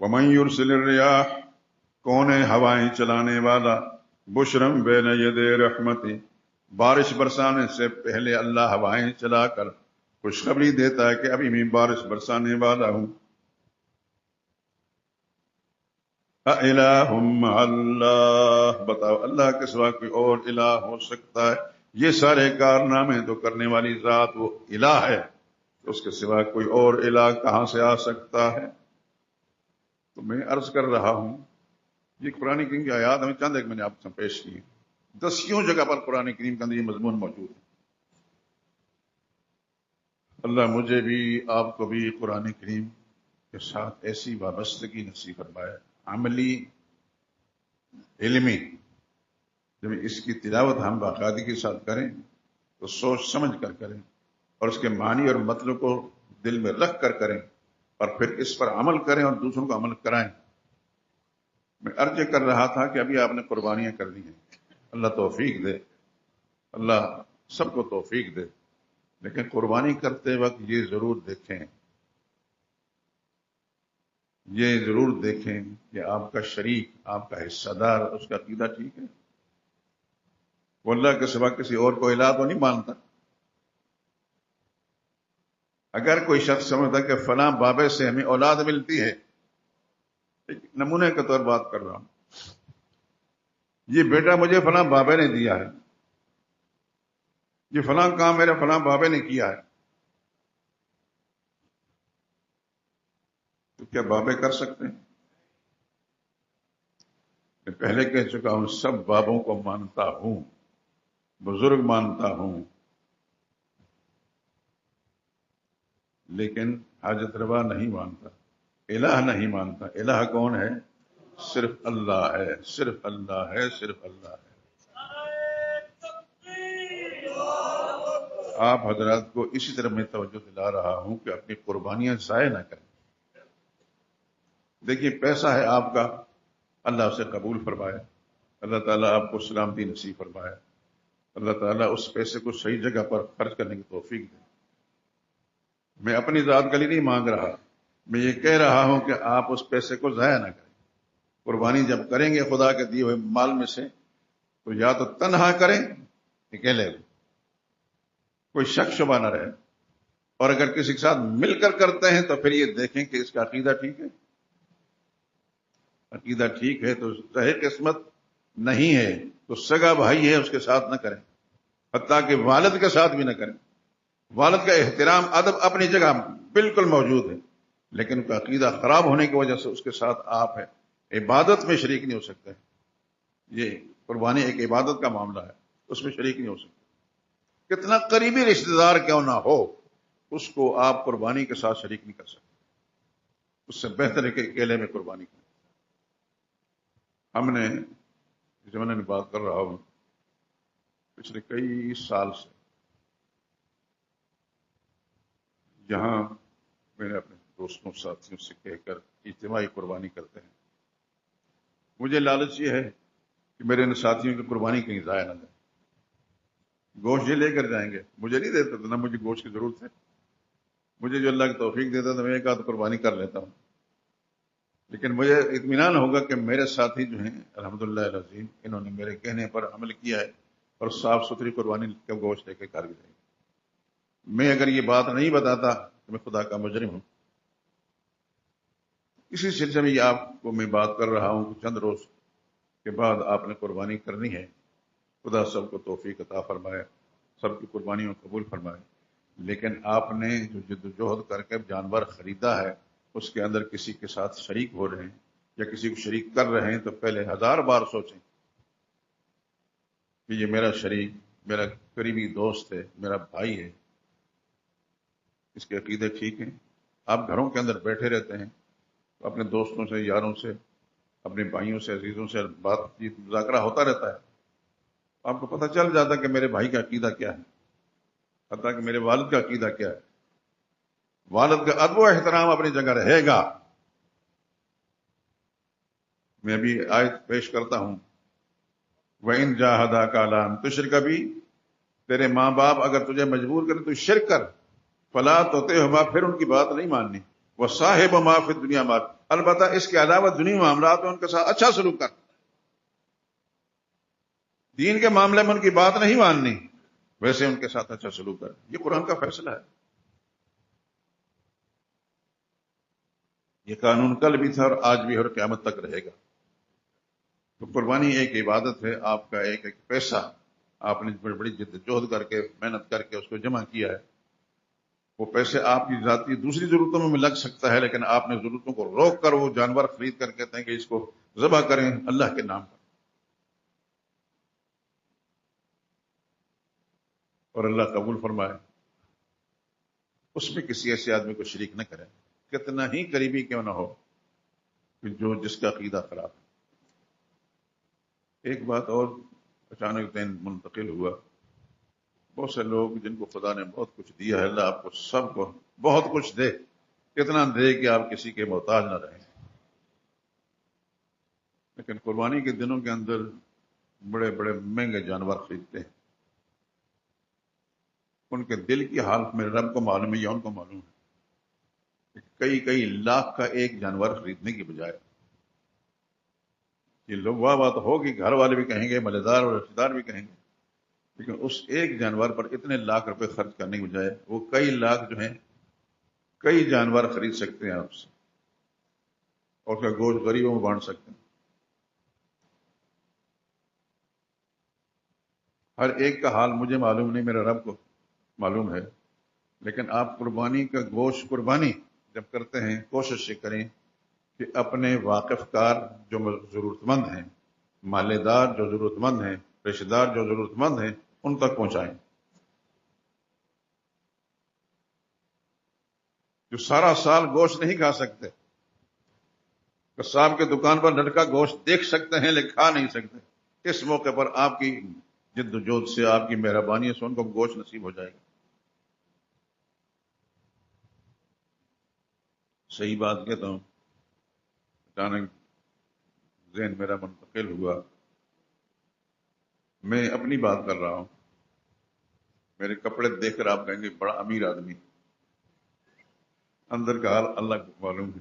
وَمَن يُرْسِلِ الرِّيَاحَ کون ہے ہوائیں چلانے والا؟ بشرم بین یدے رحمتی بارش برسانے سے پہلے اللہ ہوائیں چلا کر خوشخبری دیتا ہے کہ ابھی میں بارش برسانے والا ہوں. اَإِلَٰهٌ مَّعَ اللَّهِ بتاؤ اللہ کے سوا کوئی اور الہ ہو سکتا ہے؟ یہ سارے کارنامے تو کرنے والی ذات وہ الہ ہے، اس کے سوا کوئی اور الہ کہاں سے آ سکتا ہے؟ تو میں عرض کر رہا ہوں یہ قرآن کریم کی آیات ہمیں چند ایک میں نے آپ سے پیش کی، 10 جگہ پر قرآن کریم کے اندر یہ مضمون موجود ہے. اللہ مجھے بھی آپ کو بھی قرآن کریم کے ساتھ ایسی وابستگی نصیب فرمائے، عملی علمی. جب اس کی تلاوت ہم باقاعدگی کے ساتھ کریں تو سوچ سمجھ کر کریں اور اس کے معنی اور مطلب کو دل میں رکھ کر کریں اور پھر اس پر عمل کریں اور دوسروں کو عمل کرائیں. میں عرض کر رہا تھا کہ ابھی آپ نے قربانیاں کر دی ہیں، اللہ توفیق دے، اللہ سب کو توفیق دے، لیکن قربانی کرتے وقت یہ ضرور دیکھیں، یہ ضرور دیکھیں کہ آپ کا شریک، آپ کا حصہ دار، اس کا عقیدہ ٹھیک ہے. وہ اللہ کے سوا کسی اور کو الہ تو نہیں مانتا. اگر کوئی شخص سمجھتا کہ فلاں بابے سے ہمیں اولاد ملتی ہے، ایک نمونے کے طور بات کر رہا ہوں، یہ بیٹا مجھے فلاں بابے نے دیا ہے، یہ فلاں کام میرے فلاں بابے نے کیا ہے، تو کیا بابے کر سکتے ہیں؟ میں پہلے کہہ چکا ہوں سب بابوں کو مانتا ہوں، بزرگ مانتا ہوں، لیکن حاجت روا نہیں مانتا، الہ نہیں مانتا. الہ کون ہے؟ صرف اللہ ہے، صرف اللہ ہے، صرف اللہ ہے. آپ حضرات کو اسی طرح میں توجہ دلا رہا ہوں کہ اپنی قربانیاں ضائع نہ کریں. دیکھیے پیسہ ہے آپ کا، اللہ اسے قبول فرمائے، اللہ تعالیٰ آپ کو سلامتی نصیب فرمائے، اللہ تعالیٰ اس پیسے کو صحیح جگہ پر خرچ کرنے کی توفیق دے. میں اپنی ذات کے لیے نہیں مانگ رہا، میں یہ کہہ رہا ہوں کہ آپ اس پیسے کو ضائع نہ کریں. قربانی جب کریں گے خدا کے دیے ہوئے مال میں سے تو یا تو تنہا کریں، اکیلے، کوئی شک شبہ نہ رہے، اور اگر کسی کے ساتھ مل کر کرتے ہیں تو پھر یہ دیکھیں کہ اس کا عقیدہ ٹھیک ہے. عقیدہ ٹھیک ہے تو صحیح قسمت نہیں ہے تو سگا بھائی ہے اس کے ساتھ نہ کریں، حتیٰ کہ والد کے ساتھ بھی نہ کریں. والد کا احترام ادب اپنی جگہ بالکل موجود ہے، لیکن ان کا عقیدہ خراب ہونے کی وجہ سے اس کے ساتھ آپ ہے عبادت میں شریک نہیں ہو سکتے. یہ قربانی ایک عبادت کا معاملہ ہے، اس میں شریک نہیں ہو سکتے. کتنا قریبی رشتہ دار کیوں نہ ہو اس کو آپ قربانی کے ساتھ شریک نہیں کر سکتے. اس سے بہتر ہے کہ اکیلے میں قربانی کریں. ہم نے جو میں بات کر رہا ہوں پچھلے کئی سال سے یہاں میں نے اپنے دوستوں ساتھیوں سے کہہ کر اجتماعی قربانی کرتے ہیں. مجھے لالچ یہ ہے کہ میرے ان ساتھیوں کی قربانی کہیں ضائع نہ جائے. گوشت یہ لے کر جائیں گے، مجھے نہیں دیتے تھے، نہ مجھے گوشت کی ضرورت ہے. مجھے جو اللہ کی توفیق دیتا تھا میں ایک آدھ قربانی کر لیتا ہوں، لیکن مجھے اطمینان ہوگا کہ میرے ساتھی جو ہیں الحمدللہ العظیم انہوں نے میرے کہنے پر عمل کیا ہے اور صاف ستھری قربانی کا گوشت لے کے کر بھی دیں گے. میں اگر یہ بات نہیں بتاتا تو میں خدا کا مجرم ہوں. اسی سلسلے میں یہ آپ کو میں بات کر رہا ہوں کہ چند روز کے بعد آپ نے قربانی کرنی ہے. خدا سب کو توفیق عطا فرمائے، سب کی قربانیوں قبول فرمائے. لیکن آپ نے جو جد و جہد کر کے جانور خریدا ہے اس کے اندر کسی کے ساتھ شریک ہو رہے ہیں یا کسی کو شریک کر رہے ہیں تو پہلے 1000 بار سوچیں کہ یہ میرا شریک، میرا قریبی دوست ہے، میرا بھائی ہے، اس کے عقیدے ٹھیک ہیں. آپ گھروں کے اندر بیٹھے رہتے ہیں تو اپنے دوستوں سے، یاروں سے، اپنے بھائیوں سے، عزیزوں سے بات چیت مذاکرہ ہوتا رہتا ہے. آپ کو پتہ چل جاتا ہے کہ میرے بھائی کا عقیدہ کیا ہے، حتیٰ کہ میرے والد کا عقیدہ کیا ہے. والد کا ادب و احترام اپنی جگہ رہے گا. میں ابھی آیت پیش کرتا ہوں، وَإِن جَاهَدَاكَ عَلَىٰ أَن تُشْرِكَ بِي تیرے ماں باپ اگر تجھے مجبور کریں تو شرک کر، فلا تطعهما، پھر ان کی بات نہیں ماننی، وصاحبهما فی الدنیا معروف، البتہ اس کے علاوہ دنیا معاملات میں ان کے ساتھ اچھا سلوک کر، دین کے معاملے میں ان کی بات نہیں ماننی، ویسے ان کے ساتھ اچھا سلوک کر. یہ قرآن کا فیصلہ ہے. یہ قانون کل بھی تھا اور آج بھی اور قیامت تک رہے گا. تو قربانی ایک عبادت ہے. آپ کا ایک ایک پیسہ آپ نے بڑی جد جہد کر کے محنت کر کے اس کو جمع کیا ہے. وہ پیسے آپ کی ذاتی دوسری ضرورتوں میں لگ سکتا ہے، لیکن آپ نے ضرورتوں کو روک کر وہ جانور خرید کر کہتے ہیں کہ اس کو ذبح کریں اللہ کے نام پر، اور اللہ قبول فرمائے. اس میں کسی ایسے آدمی کو شریک نہ کریں، کتنا ہی قریبی کیوں نہ ہو، کہ جو جس کا عقیدہ خراب ہے. ایک بات اور اچانک ذہن منتقل ہوا. بہت سے لوگ جن کو خدا نے بہت کچھ دیا ہے، اللہ آپ کو سب کو بہت کچھ دے، کتنا دے کہ آپ کسی کے محتاج نہ رہیں، لیکن قربانی کے دنوں کے اندر بڑے بڑے مہنگے جانور خریدتے ہیں. ان کے دل کی حالت میں رب کو معلوم ہے یا ان کو معلوم ہے کہ کئی کئی لاکھ کا ایک جانور خریدنے کی بجائے، یہ لوگ واہ بات ہوگی، گھر والے بھی کہیں گے، مالدار اور رشتے دار بھی کہیں گے، لیکن اس ایک جانور پر اتنے لاکھ روپے خرچ کرنے کی بجائے وہ کئی لاکھ جو ہیں کئی جانور خرید سکتے ہیں آپ سے، اور اس کا گوشت غریبوں میں بانٹ سکتے ہیں. ہر ایک کا حال مجھے معلوم نہیں، میرے رب کو معلوم ہے، لیکن آپ قربانی کا گوشت قربانی جب کرتے ہیں کوشش یہ کریں کہ اپنے واقف کار جو ضرورت مند ہیں، مالدار جو ضرورت مند ہیں، رشتے دار جو ضرورت مند ہیں، ان تک پہنچائیں. جو سارا سال گوشت نہیں کھا سکتے، قصاب کے دکان پر لٹکا گوشت دیکھ سکتے ہیں لیکن کھا نہیں سکتے، اس موقع پر آپ کی جد و جہد سے، آپ کی مہربانی سے ان کو گوشت نصیب ہو جائے گا. صحیح بات کہتا ہوں. اچانک ذہن میرا منتقل ہوا. میں اپنی بات کر رہا ہوں. میرے کپڑے دیکھ کر آپ کہیں گے بڑا امیر آدمی، اندر کا حال اللہ کو معلوم ہے.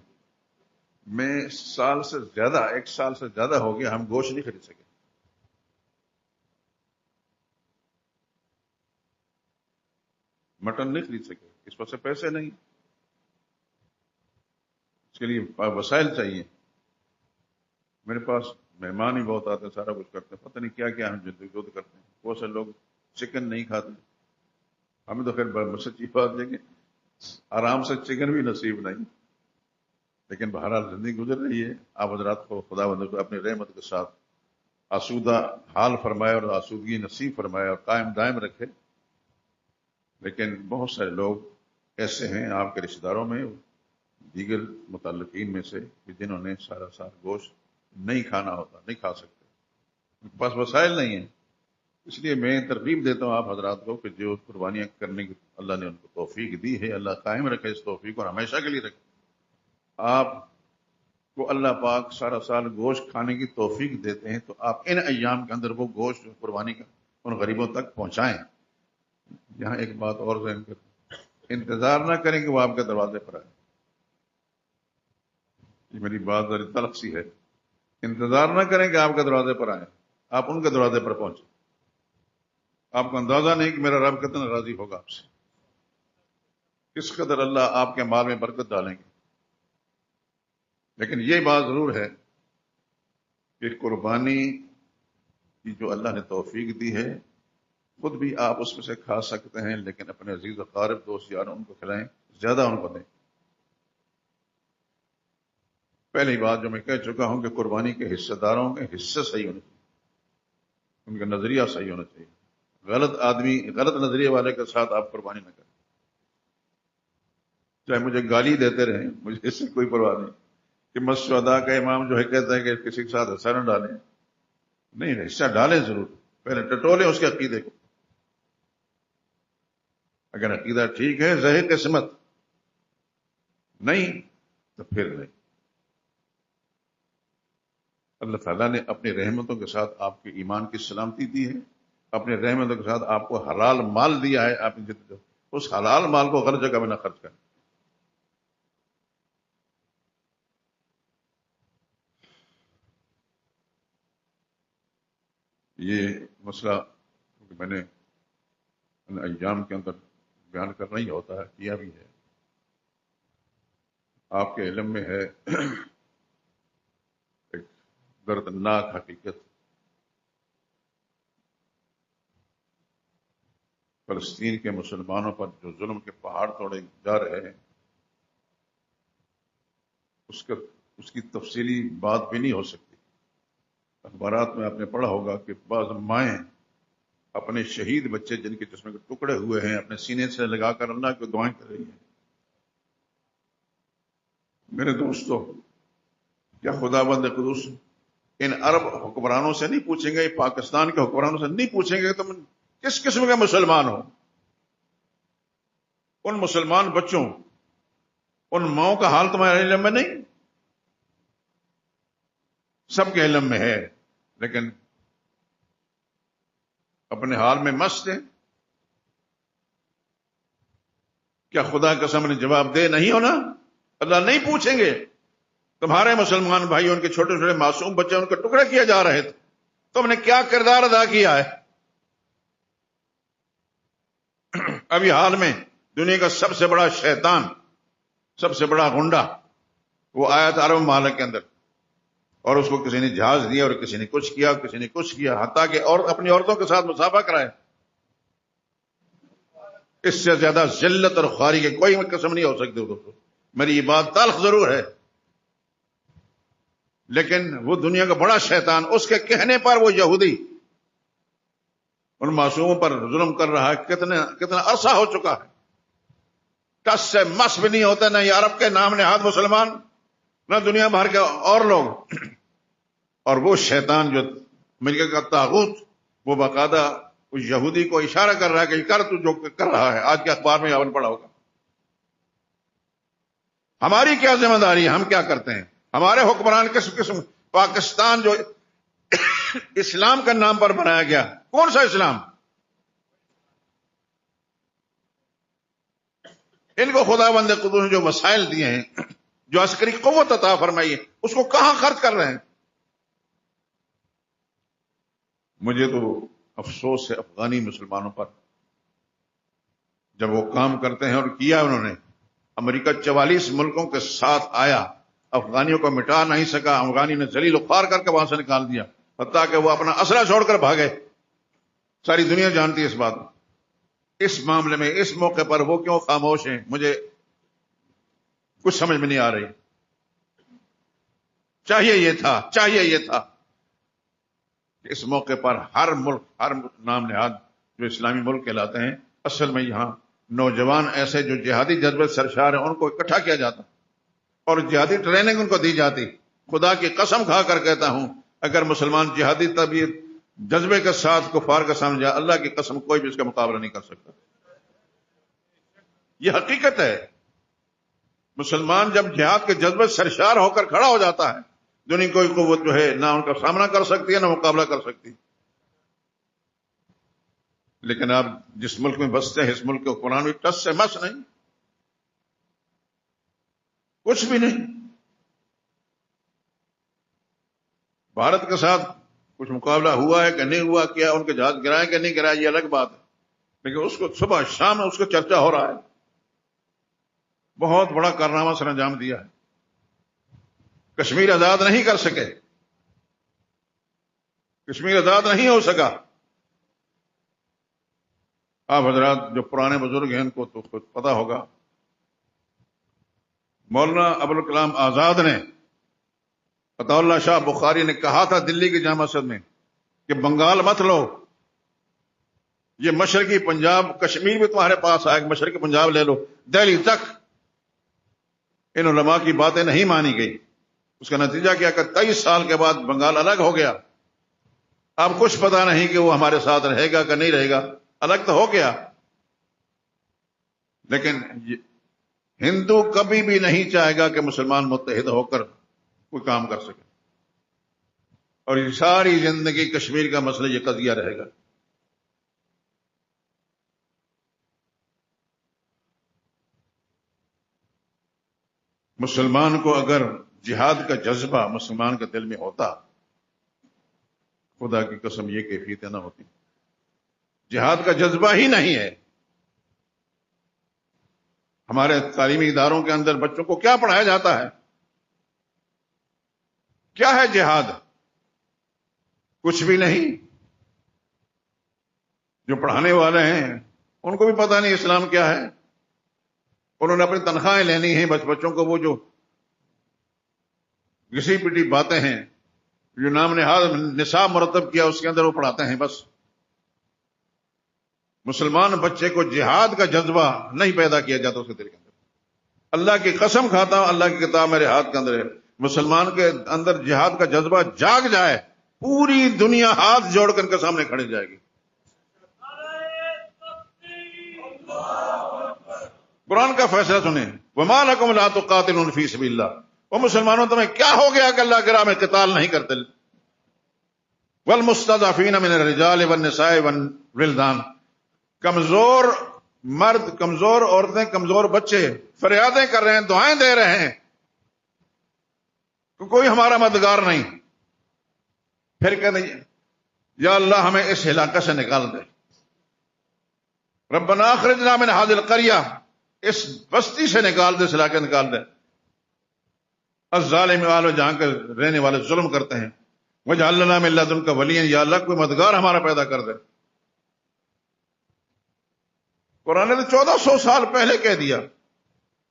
میں سال سے زیادہ، ایک سال سے زیادہ ہو گیا ہم گوشت نہیں خرید سکے. مٹن نہیں خرید سکے، اس پر سے پیسے نہیں، اس کے لیے وسائل چاہیے. میرے پاس مہمان ہی بہت آتے ہیں، سارا کچھ کرتے ہیں، پتہ نہیں کیا کیا ہم جدوجہد کرتے ہیں. بہت سے لوگ چکن نہیں کھاتے، ہمیں تو خیر سچی بات ہے کہ آرام سے چکن بھی نصیب نہیں، لیکن بہرحال زندگی گزر رہی ہے. آپ حضرات کو خدا بندر کو اپنی رحمت کے ساتھ آسودہ حال فرمائے اور آسودگی نصیب فرمائے اور قائم دائم رکھے. لیکن بہت سارے لوگ ایسے ہیں آپ کے رشتے داروں میں، دیگر متعلقین میں سے، کہ جنہوں نے سارا سال گوشت نہیں کھانا ہوتا، نہیں کھا سکتے، ان کے پاس وسائل نہیں ہیں. اس لیے میں ترغیب دیتا ہوں آپ حضرات کو کہ جو قربانیاں کرنے کی اللہ نے ان کو توفیق دی ہے، اللہ قائم رکھے اس توفیق اور ہمیشہ کے لیے رکھے. آپ کو اللہ پاک سارا سال گوشت کھانے کی توفیق دیتے ہیں تو آپ ان ایام کے اندر وہ گوشت قربانی کا ان غریبوں تک پہنچائیں. یہاں ایک بات اور ذہن کریں، انتظار نہ کریں کہ وہ آپ کے دروازے پر آئے. یہ میری بات ذرا تلخ سی ہے. انتظار نہ کریں کہ آپ کے دروازے پر آئیں، آپ ان کے دروازے پر پہنچیں. آپ کو اندازہ نہیں کہ میرا رب کتنا راضی ہوگا آپ سے، کس قدر اللہ آپ کے مال میں برکت ڈالیں گے. لیکن یہ بات ضرور ہے کہ قربانی کی جو اللہ نے توفیق دی ہے، خود بھی آپ اس میں سے کھا سکتے ہیں، لیکن اپنے عزیز و قارب دوست یار ان کو کھلائیں، زیادہ ان کو دیں. پہلی بات جو میں کہہ چکا ہوں کہ قربانی کے حصے داروں کے حصے صحیح ہونے چاہیے، ان کا نظریہ صحیح ہونا چاہیے. غلط آدمی، غلط نظریے والے کے ساتھ آپ قربانی نہ کریں، چاہے مجھے گالی دیتے رہیں، مجھے اس سے کوئی پرواہ نہیں. کہ مسجد ادا کا امام جو ہے کہتا ہے کہ کسی کے ساتھ حصہ نہ ڈالیں. نہیں، حصہ ڈالیں ضرور، پہلے ٹٹولیں اس کے عقیدے کو. اگر عقیدہ ٹھیک ہے ظاہر قسمت، نہیں تو پھر نہیں. اللہ تعالیٰ نے اپنی رحمتوں کے ساتھ آپ کے ایمان کی سلامتی دی ہے، اپنے رحمت کے ساتھ آپ کو حلال مال دیا ہے، آپ نے اس حلال مال کو غلط جگہ میں نہ خرچ کریں۔ یہ مسئلہ میں نے ان ایام کے اندر بیان کرنا ہی ہوتا ہے، کیا بھی ہے، آپ کے علم میں ہے۔ ایک دردناک حقیقت، فلسطین کے مسلمانوں پر جو ظلم کے پہاڑ توڑے جا رہے ہیں، اس کی تفصیلی بات بھی نہیں ہو سکتی۔ اخبارات میں آپ نے پڑھا ہوگا کہ بعض مائیں اپنے شہید بچے جن کے جسم کے ٹکڑے ہوئے ہیں اپنے سینے سے لگا کر اللہ کو دعائیں کر رہی ہیں۔ میرے دوستو، کیا خداوند قدوس ان عرب حکمرانوں سے نہیں پوچھیں گے، پاکستان کے حکمرانوں سے نہیں پوچھیں گے کہ تم کس قسم کے مسلمان ہو؟ ان مسلمان بچوں، ان ماؤں کا حال تمہارے علم میں نہیں؟ سب کے علم میں ہے، لیکن اپنے حال میں مست ہیں۔ کیا خدا قسم نے جواب دے نہیں ہونا؟ اللہ نہیں پوچھیں گے تمہارے مسلمان بھائی، ان کے چھوٹے چھوٹے معصوم بچے ان کے ٹکڑے کیے جا رہے تھے، تم نے کیا کردار ادا کیا ہے؟ ابھی حال میں دنیا کا سب سے بڑا شیطان، سب سے بڑا غنڈا وہ آیا تھا عرب ممالک کے اندر، اور اس کو کسی نے جہاز دیا اور کسی نے کچھ کیا، کسی نے کچھ کیا، حتیٰ کہ اپنی عورتوں کے ساتھ مسافہ کرائے۔ اس سے زیادہ ذلت اور خواری کی کوئی قسم نہیں ہو سکتی دوستو۔ میری یہ بات تلخ ضرور ہے، لیکن وہ دنیا کا بڑا شیطان، اس کے کہنے پر وہ یہودی ان معصوموں پر ظلم کر رہا ہے۔ کتنا عرصہ ہو چکا ہے، ٹس سے مس بھی نہیں ہوتا، نہ یہ عرب کے نام نہاد مسلمان، نہ دنیا بھر کے اور لوگ۔ اور وہ شیطان جو امریکہ کا طاغوت، وہ باقاعدہ اس یہودی کو اشارہ کر رہا ہے کہ کر تو جو کر رہا ہے۔ آج کے اخبار میں یاون پڑا ہوگا۔ ہماری کیا ذمہ داری ہے؟ ہم کیا کرتے ہیں؟ ہمارے حکمران کس قسم؟ پاکستان جو اسلام کا نام پر بنایا گیا، کون سا اسلام؟ ان کو خداوند قدوس نے جو وسائل دیے ہیں، جو عسکری قوت عطا فرمائی ہے، اس کو کہاں خرچ کر رہے ہیں؟ مجھے تو افسوس ہے افغانی مسلمانوں پر، جب وہ کام کرتے ہیں، اور کیا انہوں نے۔ امریکہ 44 ملکوں کے ساتھ آیا، افغانیوں کو مٹا نہیں سکا، افغانی نے ذلیل و خوار کر کے وہاں سے نکال دیا، حتیٰ کہ وہ اپنا اسلحہ چھوڑ کر بھاگے۔ ساری دنیا جانتی ہے اس بات کو۔ اس معاملے میں اس موقع پر وہ کیوں خاموش ہیں؟ مجھے کچھ سمجھ میں نہیں آ رہی۔ چاہیے یہ تھا کہ اس موقع پر ہر ملک، ہر نام نہاد جو اسلامی ملک کہلاتے ہیں، اصل میں یہاں نوجوان ایسے جو جہادی جذبے سرشار ہیں، ان کو اکٹھا کیا جاتا اور جہادی ٹریننگ ان کو دی جاتی۔ خدا کی قسم کھا کر کہتا ہوں، اگر مسلمان جہادی طبیعت جذبے کے ساتھ کفار کا سامنے جائے، اللہ کی قسم کوئی بھی اس کا مقابلہ نہیں کر سکتا۔ یہ حقیقت ہے۔ مسلمان جب جہاد کے جذبے سرشار ہو کر کھڑا ہو جاتا ہے، دنیا کوئی قوت جو ہے نہ ان کا سامنا کر سکتی ہے، نہ مقابلہ کر سکتی۔ لیکن آپ جس ملک میں بستے ہیں، اس ملک کے حکمران بھی ٹس سے مس نہیں، کچھ بھی نہیں۔ بھارت کے ساتھ کچھ مقابلہ ہوا ہے کہ نہیں ہوا، کیا ان کے جہاز گرائے کہ نہیں گرائے، یہ الگ بات ہے، لیکن اس کو صبح شام اس کو چرچا ہو رہا ہے۔ بہت بڑا کارنامہ سر انجام دیا ہے۔ کشمیر آزاد نہیں کر سکے، کشمیر آزاد نہیں ہو سکا۔ آپ حضرات جو پرانے بزرگ ہیں ان کو تو خود پتا ہوگا، مولانا ابوالکلام آزاد نے، عطا اللہ شاہ بخاری نے کہا تھا دلی کی جامع مسجد میں کہ بنگال مت لو، یہ مشرقی پنجاب، کشمیر بھی تمہارے پاس آئے، مشرقی پنجاب لے لو، دہلی تک۔ ان علماء کی باتیں نہیں مانی گئی۔ اس کا نتیجہ کیا کہ 23 سال کے بعد بنگال الگ ہو گیا۔ اب کچھ پتا نہیں کہ وہ ہمارے ساتھ رہے گا کہ نہیں رہے گا، الگ تو ہو گیا۔ لیکن ہندو کبھی بھی نہیں چاہے گا کہ مسلمان متحد ہو کر کوئی کام کر سکے، اور یہ ساری زندگی کشمیر کا مسئلہ یہ قضیہ رہے گا۔ مسلمان کو اگر جہاد کا جذبہ مسلمان کے دل میں ہوتا، خدا کی قسم یہ کیفیتیں نہ ہوتی. جہاد کا جذبہ ہی نہیں ہے. ہمارے تعلیمی اداروں کے اندر بچوں کو کیا پڑھایا جاتا ہے؟ کیا ہے جہاد؟ کچھ بھی نہیں. جو پڑھانے والے ہیں ان کو بھی پتہ نہیں اسلام کیا ہے. انہوں نے اپنی تنخواہیں لینی ہیں. بچوں کو وہ جو گھسی پٹی باتیں ہیں، جو نام نہاد نصاب مرتب کیا اس کے اندر وہ پڑھاتے ہیں بس. مسلمان بچے کو جہاد کا جذبہ نہیں پیدا کیا جاتا اس کے دل کے اندر. اللہ کی قسم کھاتا ہوں، اللہ کی کتاب میرے ہاتھ کے اندر ہے، مسلمان کے اندر جہاد کا جذبہ جاگ جائے، پوری دنیا ہاتھ جوڑ کر کے سامنے کھڑی جائے گی. قرآن کا فیصلہ سنیں، وَمَا لَكُمْ لَا تُقَاتِلُونَ فِي سَبِيلِ اللَّهِ. وہ مسلمانوں تمہیں کیا ہو گیا کہ اللہ کی راہ میں قتال نہیں کرتے؟ وَالْمُسْتَضْعَفِينَ مِنَ الرِّجَالِ وَالنِّسَاءِ وَالْوِلْدَانِ. کمزور مرد، کمزور عورتیں، کمزور بچے فریادیں کر رہے ہیں، دعائیں دے رہے ہیں کہ کوئی ہمارا مددگار نہیں. پھر کہتے ہیں یا اللہ ہمیں اس علاقے سے نکال دے. ربنا اخرجنا من هذه القرية، اس بستی سے نکال دے، اس علاقے نکال دے. الظالم والو، جہاں کے رہنے والے ظلم کرتے ہیں. وجعل لنا من لدنک ولیا، یا اللہ کوئی مددگار ہمارا پیدا کر دے. قرآن نے تو 1400 سال پہلے کہہ دیا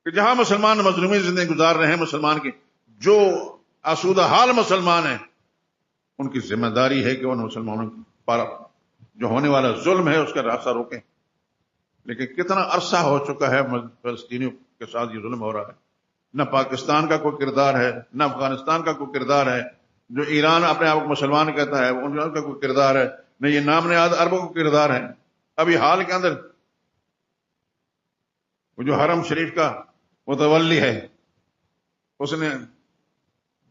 کہ جہاں مسلمان مظلومی زندگی گزار رہے ہیں، مسلمان کی جو آسودہ حال مسلمان ہیں، ان کی ذمہ داری ہے کہ ان مسلمانوں پر جو ہونے والا ظلم ہے اس کا راستہ روکیں. لیکن کتنا عرصہ ہو چکا ہے فلسطینیوں کے ساتھ یہ ظلم ہو رہا ہے. نہ پاکستان کا کوئی کردار ہے، نہ افغانستان کا کوئی کردار ہے. جو ایران اپنے آپ کو مسلمان کہتا ہے ان کا کوئی کردار ہے، نہ یہ نام نہاد عربوں کا کردار ہے. ابھی حال کے اندر وہ جو حرم شریف کا متولی ہے، اس نے،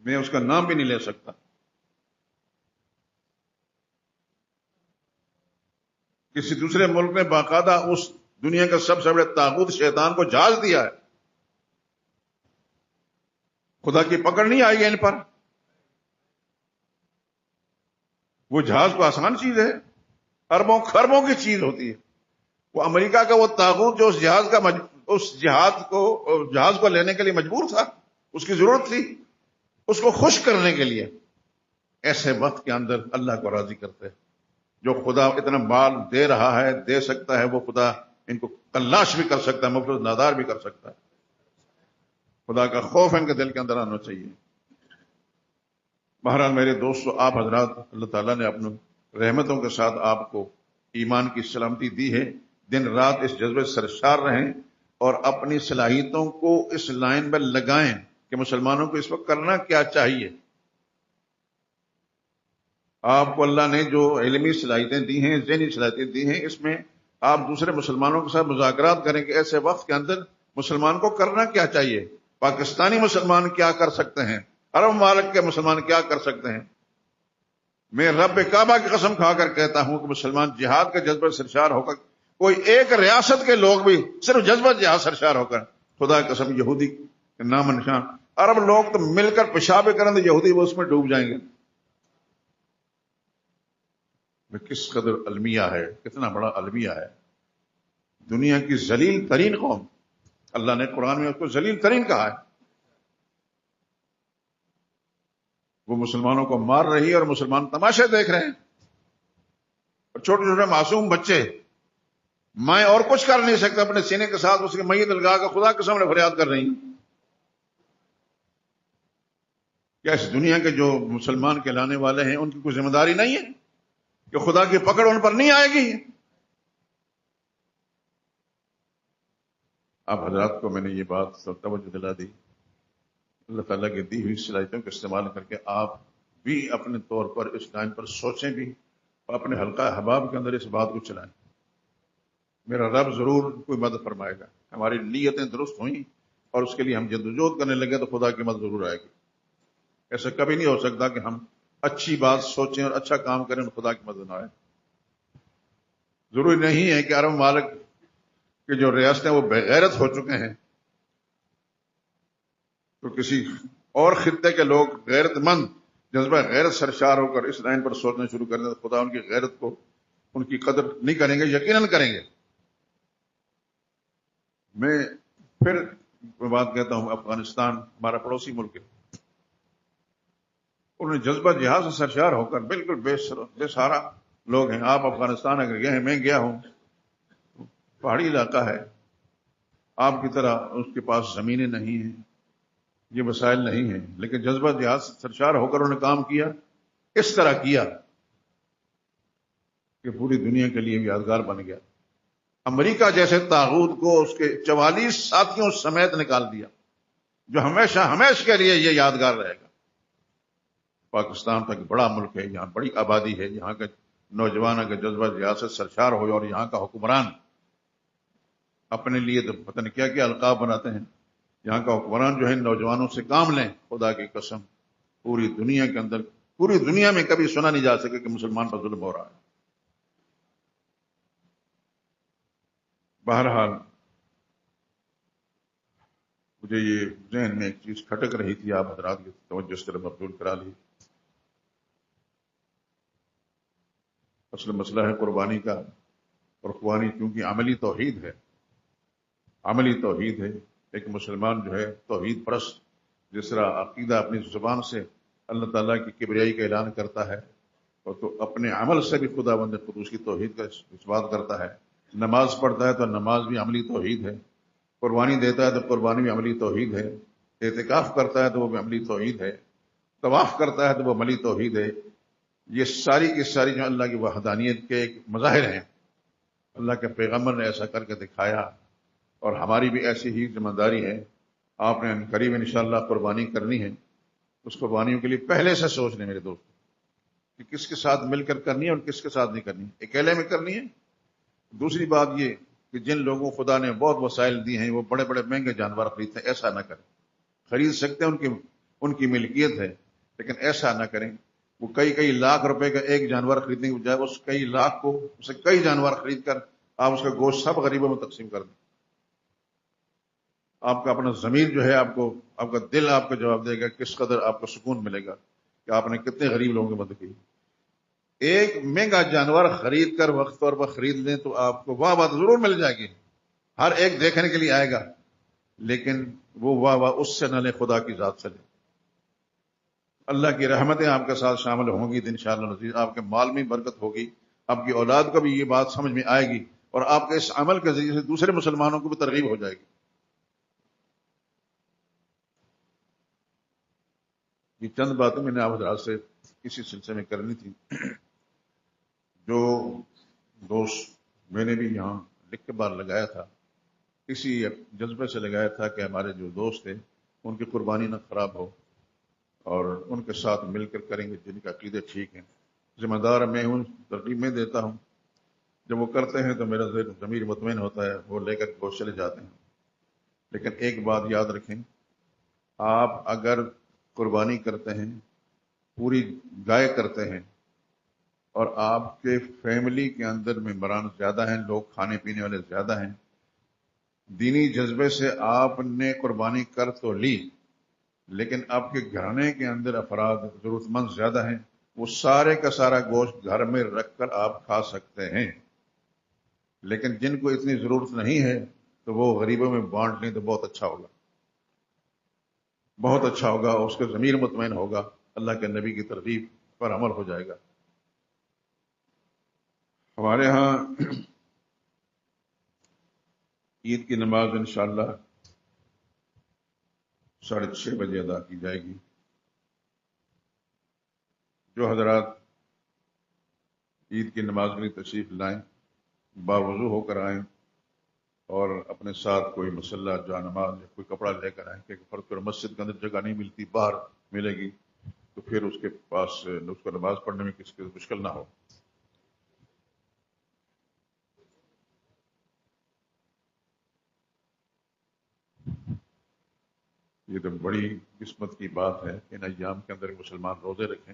میں اس کا نام بھی نہیں لے سکتا، کسی دوسرے ملک نے باقاعدہ اس دنیا کا سب سے بڑے طاغوت شیطان کو جھاج دیا ہے. خدا کی پکڑ نہیں آئی ہے ان پر. وہ جہاز کو آسان چیز ہے، اربوں خربوں کی چیز ہوتی ہے. وہ امریکہ کا وہ طاغوت جو اس جہاز کو لینے کے لیے مجبور تھا، اس کی ضرورت تھی اس کو خوش کرنے کے لیے. ایسے وقت کے اندر اللہ کو راضی کرتے، جو خدا اتنا مال دے رہا ہے، دے سکتا ہے، وہ خدا ان کو کلاش بھی کر سکتا ہے، مفلس نادار بھی کر سکتا ہے. خدا کا خوف ان کے دل کے اندر آنا چاہیے. بہرحال میرے دوستو، آپ حضرات، اللہ تعالیٰ نے اپنے رحمتوں کے ساتھ آپ کو ایمان کی سلامتی دی ہے. دن رات اس جذبے سے سرشار رہیں اور اپنی صلاحیتوں کو اس لائن میں لگائیں کہ مسلمانوں کو اس وقت کرنا کیا چاہیے. آپ کو اللہ نے جو علمی صلاحیتیں دی ہیں، ذہنی صلاحیتیں دی ہیں، اس میں آپ دوسرے مسلمانوں کے ساتھ مذاکرات کریں کہ ایسے وقت کے اندر مسلمان کو کرنا کیا چاہیے. پاکستانی مسلمان کیا کر سکتے ہیں، عرب ممالک کے مسلمان کیا کر سکتے ہیں. میں رب کعبہ کی قسم کھا کر کہتا ہوں کہ مسلمان جہاد کا جذبہ سرشار ہو کر، کوئی ایک ریاست کے لوگ بھی صرف جذبہ جہاد سرشار ہو کر، خدا کی قسم یہودی کے نام نشان، عرب لوگ تو مل کر پیشاب کریں تو یہودی وہ اس میں ڈوب جائیں گے. کس قدر المیہ ہے، کتنا بڑا المیہ ہے. دنیا کی ذلیل ترین قوم، اللہ نے قرآن میں اس کو ذلیل ترین کہا ہے، وہ مسلمانوں کو مار رہی ہے اور مسلمان تماشے دیکھ رہے ہیں. اور چھوٹے چھوٹے معصوم بچے، مائیں اور کچھ کر نہیں سکتے، اپنے سینے کے ساتھ اس کی میت لگا کر خدا کے سامنے فریاد کر رہی ہیں. کیا اس دنیا کے جو مسلمان کہلانے والے ہیں ان کی کوئی ذمہ داری نہیں ہے کہ خدا کی پکڑ ان پر نہیں آئے گی؟ آپ حضرات کو میں نے یہ بات توجہ دلا دی. اللہ تعالیٰ کی دی ہوئی صلاحیتوں کا استعمال کر کے آپ بھی اپنے طور پر اس لائن پر سوچیں بھی اور اپنے حلقہ احباب کے اندر اس بات کو چلائیں. میرا رب ضرور کوئی مدد فرمائے گا. ہماری نیتیں درست ہوئیں اور اس کے لیے ہم جدوجہد کرنے لگے تو خدا کی مدد ضرور آئے گی. ایسا کبھی نہیں ہو سکتا کہ ہم اچھی بات سوچیں اور اچھا کام کریں اور خدا کی مدد نہ آئے. ضروری نہیں ہے کہ عرب ممالک کے جو ریاستیں وہ بے غیرت ہو چکے ہیں، تو کسی اور خطے کے لوگ غیرت مند جذبہ غیرت سرشار ہو کر اس لائن پر سوچنا شروع کر دیں تو خدا ان کی غیرت کو، ان کی قدر نہیں کریں گے، یقیناً کریں گے۔ میں پھر بات کہتا ہوں، افغانستان ہمارا پڑوسی ملک ہے، انہوں نے جذبہ جہاد سے سرشار ہو کر بالکل بے سہارا لوگ ہیں۔ آپ افغانستان اگر گئے ہیں، میں گیا ہوں، پہاڑی علاقہ ہے، آپ کی طرح اس کے پاس زمینیں نہیں ہیں، یہ وسائل نہیں ہیں، لیکن جذبہ جہاد سے سرشار ہو کر انہوں نے کام کیا، اس طرح کیا کہ پوری دنیا کے لیے یادگار بن گیا۔ امریکہ جیسے طاغوت کو اس کے 44 ساتھیوں سمیت نکال دیا، جو ہمیشہ ہمیشہ کے لیے یہ یادگار رہے گا۔ پاکستان تک بڑا ملک ہے، یہاں بڑی آبادی ہے، یہاں کے نوجوانوں کا جذبہ جہاد سے سرشار ہو، اور یہاں کا حکمران اپنے لیے تو پتہ نہیں کیا کیا القاب بناتے ہیں۔ یہاں کا حکمران جو ہے نوجوانوں سے کام لیں، خدا کی قسم پوری دنیا کے اندر، پوری دنیا میں کبھی سنا نہیں جا سکے کہ مسلمان پر ظلم ہو رہا ہے۔ بہرحال مجھے یہ ذہن میں ایک چیز کھٹک رہی تھی، آپ حضرات کی توجہ اس طرف مبذول کرا لی۔ اصل مسئلہ ہے قربانی کا، اور قربانی کیونکہ عملی توحید ہے، عملی توحید ہے۔ ایک مسلمان جو ہے توحید پرست، جس طرح عقیدہ اپنی زبان سے اللہ تعالیٰ کی کبریائی کا اعلان کرتا ہے، اور تو اپنے عمل سے بھی خدا بند قدوس کی توحید کا اس بات کرتا ہے۔ نماز پڑھتا ہے تو نماز بھی عملی توحید ہے، قربانی دیتا ہے تو قربانی بھی عملی توحید ہے، اعتکاف کرتا ہے تو وہ بھی عملی توحید ہے، طواف کرتا ہے تو وہ عملی توحید ہے۔ یہ ساری کی ساری جو اللہ کی وحدانیت کے ایک مظاہر ہیں۔ اللہ کے پیغمبر نے ایسا کر کے دکھایا، اور ہماری بھی ایسی ہی ذمہ داری ہے۔ آپ نے قریب انشاءاللہ قربانی کرنی ہے، اس قربانیوں کے لیے پہلے سے سوچ لیں میرے دوست کہ کس کے ساتھ مل کر کرنی ہے اور کس کے ساتھ نہیں کرنی ہے، اکیلے میں کرنی ہے۔ دوسری بات یہ کہ جن لوگوں کو خدا نے بہت وسائل دی ہیں، وہ بڑے بڑے مہنگے جانور خریدتے ہیں، ایسا نہ کریں۔ خرید سکتے ہیں، ان کی ملکیت ہے، لیکن ایسا نہ کریں۔ وہ کئی لاکھ روپے کا ایک جانور خریدنے کی بجائے اس کئی لاکھ کو، اسے کئی جانور خرید کر آپ اس کا گوشت سب غریبوں میں تقسیم کر دیں۔ آپ کا اپنا ضمیر جو ہے، آپ کا دل آپ کو جواب دے گا، کس قدر آپ کو سکون ملے گا کہ آپ نے کتنے غریب لوگوں کی مدد کی۔ ایک مہنگا جانور خرید کر وقت طور پر خرید لیں تو آپ کو واہ واہ ضرور مل جائے گی، ہر ایک دیکھنے کے لیے آئے گا، لیکن وہ واہ واہ اس سے نہ لے، خدا کی ذات سے لے۔ اللہ کی رحمتیں آپ کے ساتھ شامل ہوں گی تو انشاءاللہ نزید آپ کے مال میں برکت ہوگی، آپ کی اولاد کو بھی یہ بات سمجھ میں آئے گی، اور آپ کے اس عمل کے ذریعے سے دوسرے مسلمانوں کو بھی ترغیب ہو جائے گی۔ یہ چند باتیں میں نے آپ حضرات سے اسی سلسلے میں کرنی تھی۔ جو دوست میں نے بھی یہاں لکھ کے بار لگایا تھا، اسی جذبے سے لگایا تھا کہ ہمارے جو دوست تھے ان کی قربانی نہ خراب ہو، اور ان کے ساتھ مل کر کریں گے جن کے عقیدے ٹھیک ہیں۔ ذمہ دار میں ہوں، ترغیب میں دیتا ہوں، جب وہ کرتے ہیں تو میرا ضمیر مطمئن ہوتا ہے، وہ لے کر گوشت چلے جاتے ہیں۔ لیکن ایک بات یاد رکھیں، آپ اگر قربانی کرتے ہیں، پوری گائے کرتے ہیں، اور آپ کے فیملی کے اندر ممبران زیادہ ہیں، لوگ کھانے پینے والے زیادہ ہیں، دینی جذبے سے آپ نے قربانی کر تو لی، لیکن آپ کے گھرانے کے اندر افراد ضرورت مند زیادہ ہیں، وہ سارے کا سارا گوشت گھر میں رکھ کر آپ کھا سکتے ہیں، لیکن جن کو اتنی ضرورت نہیں ہے تو وہ غریبوں میں بانٹ لیں تو بہت اچھا ہوگا، بہت اچھا ہوگا، اس کا ضمیر مطمئن ہوگا، اللہ کے نبی کی ترغیب پر عمل ہو جائے گا۔ ہمارے ہاں عید کی نماز انشاءاللہ 6:30 بجے ادا کی جائے گی۔ جو حضرات عید کی نماز کے لیے تشریف لائیں، باوضو ہو کر آئیں، اور اپنے ساتھ کوئی مسلح جا نماز یا کوئی کپڑا لے کر آئیں، کہ فرض کرو مسجد کے اندر جگہ نہیں ملتی، باہر ملے گی، تو پھر اس کے پاس اس کو نماز پڑھنے میں کسی کو مشکل نہ ہو۔ یہ تو بڑی قسمت کی بات ہے کہ ان ایام کے اندر مسلمان روزے رکھیں۔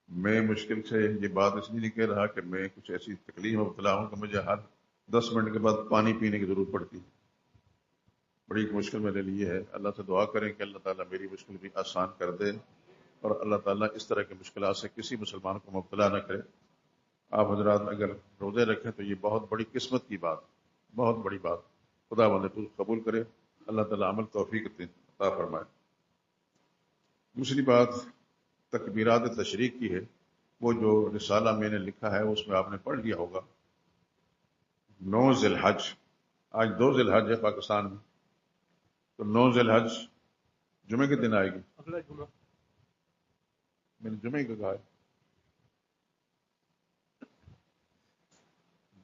میں مشکل سے یہ بات اس لیے نہیں کہہ رہا کہ میں کچھ ایسی تکلیف میں مبتلا ہوں کہ مجھے ہر 10 منٹ کے بعد پانی پینے کی ضرورت پڑتی ہے، بڑی مشکل میرے لیے ہے. اللہ سے دعا کریں کہ اللہ تعالیٰ میری مشکل بھی آسان کر دے اور اللہ تعالیٰ اس طرح کی مشکلات سے کسی مسلمان کو مبتلا نہ کرے. آپ حضرات اگر روزے رکھیں تو یہ بہت بڑی قسمت کی بات، بہت بڑی بات. خدا بندے قبول کرے، اللہ تعالیٰ عمل توفیق عطا فرمائے. دوسری بات تکبیرات تشریق کی ہے. وہ جو رسالہ میں نے لکھا ہے اس میں آپ نے پڑھ لیا ہوگا. 9 ذی الحج، آج 2 ذی الحج ہے پاکستان میں، تو 9 ذی الحج جمعے کے دن آئے گی. اگلا جمعہ میں نے جمعے کا کہا ہے.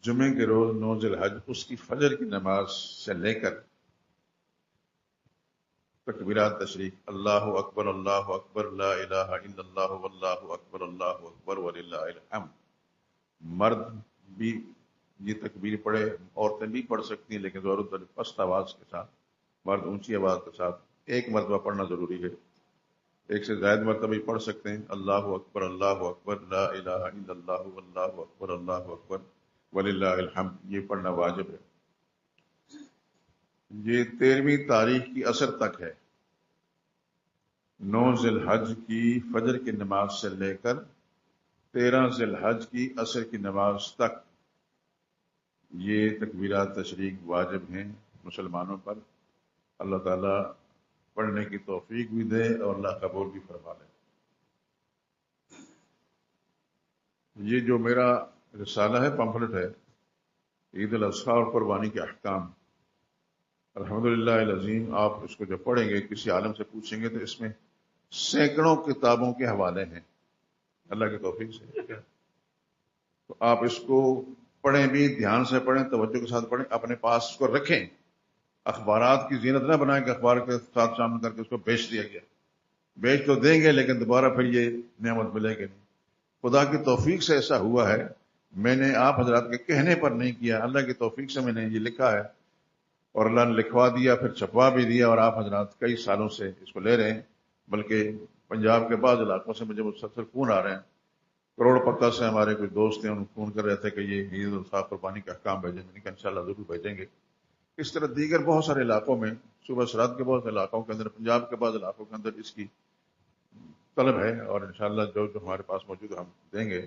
جمعے کے روز 9 ذی الحج، اس کی فجر کی نماز سے لے کر تکبیرات تشریق، اللہ اکبر اللہ اکبر لا الہ الا اللہ واللہ اکبر اللہ اکبر وللہ الحمد. مرد بھی یہ تکبیر پڑھے، عورتیں بھی پڑھ سکتی ہیں لیکن ضرورت پست آواز کے ساتھ، مرد اونچی آواز کے ساتھ. ایک مرتبہ پڑھنا ضروری ہے، ایک سے زائد مرتبہ بھی پڑھ سکتے ہیں. اللہ اکبر لا الہ الا اللہ اللہ اکبر وللہ الحمد، یہ پڑھنا واجب ہے. یہ 13ویں تاریخ کی عصر تک ہے. 9 ذی الحج کی فجر کی نماز سے لے کر 13 ذی الحج کی عصر کی نماز تک یہ تکبیرات تشریق واجب ہیں مسلمانوں پر. اللہ تعالیٰ پڑھنے کی توفیق بھی دے اور اللہ قبول بھی فرما لے. یہ جو میرا رسالہ ہے، پمفلٹ ہے، عید الاضحیٰ اور قربانی کے احکام، الحمدللہ العظیم. آپ اس کو جب پڑھیں گے، کسی عالم سے پوچھیں گے تو اس میں سینکڑوں کتابوں کے حوالے ہیں اللہ کی توفیق سے. تو آپ اس کو پڑھیں بھی، دھیان سے پڑھیں، توجہ کے ساتھ پڑھیں، اپنے پاس اس کو رکھیں. اخبارات کی زینت نہ بنائیں کہ اخبار کے ساتھ شامل کر کے اس کو بیچ دیا گیا. بیچ تو دیں گے لیکن دوبارہ پھر یہ نعمت ملے گی نہیں. خدا کی توفیق سے ایسا ہوا ہے. میں نے آپ حضرات کے کہنے پر نہیں کیا، اللہ کی توفیق سے میں نے یہ لکھا ہے اور اللہ نے لکھوا دیا، پھر چھپوا بھی دیا، اور آپ حضرات کئی سالوں سے اس کو لے رہے ہیں. بلکہ پنجاب کے بعض علاقوں سے مجھے مسلسل فون آ رہے ہیں. کروڑ پکا سے ہمارے کچھ دوست ہیں، ان کو فون کر رہے تھے کہ یہ عید الاضحیٰ قربانی کا احکام بھیجیں. میں نے کہا انشاءاللہ ضرور بھیجیں گے. اس طرح دیگر بہت سارے علاقوں میں، صوبہ سرحد کے بہت سے علاقوں کے اندر، پنجاب کے بعض علاقوں کے اندر اس کی طلب ہے، اور انشاءاللہ جو ہمارے پاس موجود ہم دیں گے.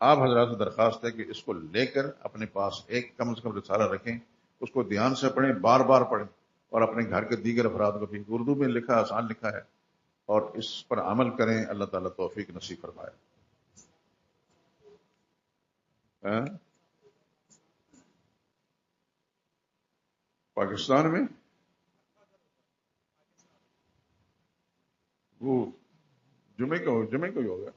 آپ حضرات سے درخواست ہے کہ اس کو لے کر اپنے پاس ایک کم از کم رسالہ رکھیں، اس کو دھیان سے پڑھیں، بار بار پڑھیں، اور اپنے گھر کے دیگر افراد کو بھی. اردو میں لکھا، آسان لکھا ہے، اور اس پر عمل کریں. اللہ تعالیٰ توفیق نصیب فرمائے. پاکستان میں وہ جمعے کو ہی ہوگا.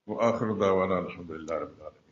وہ آخر دعوانا الحمدللہ رب العالمین.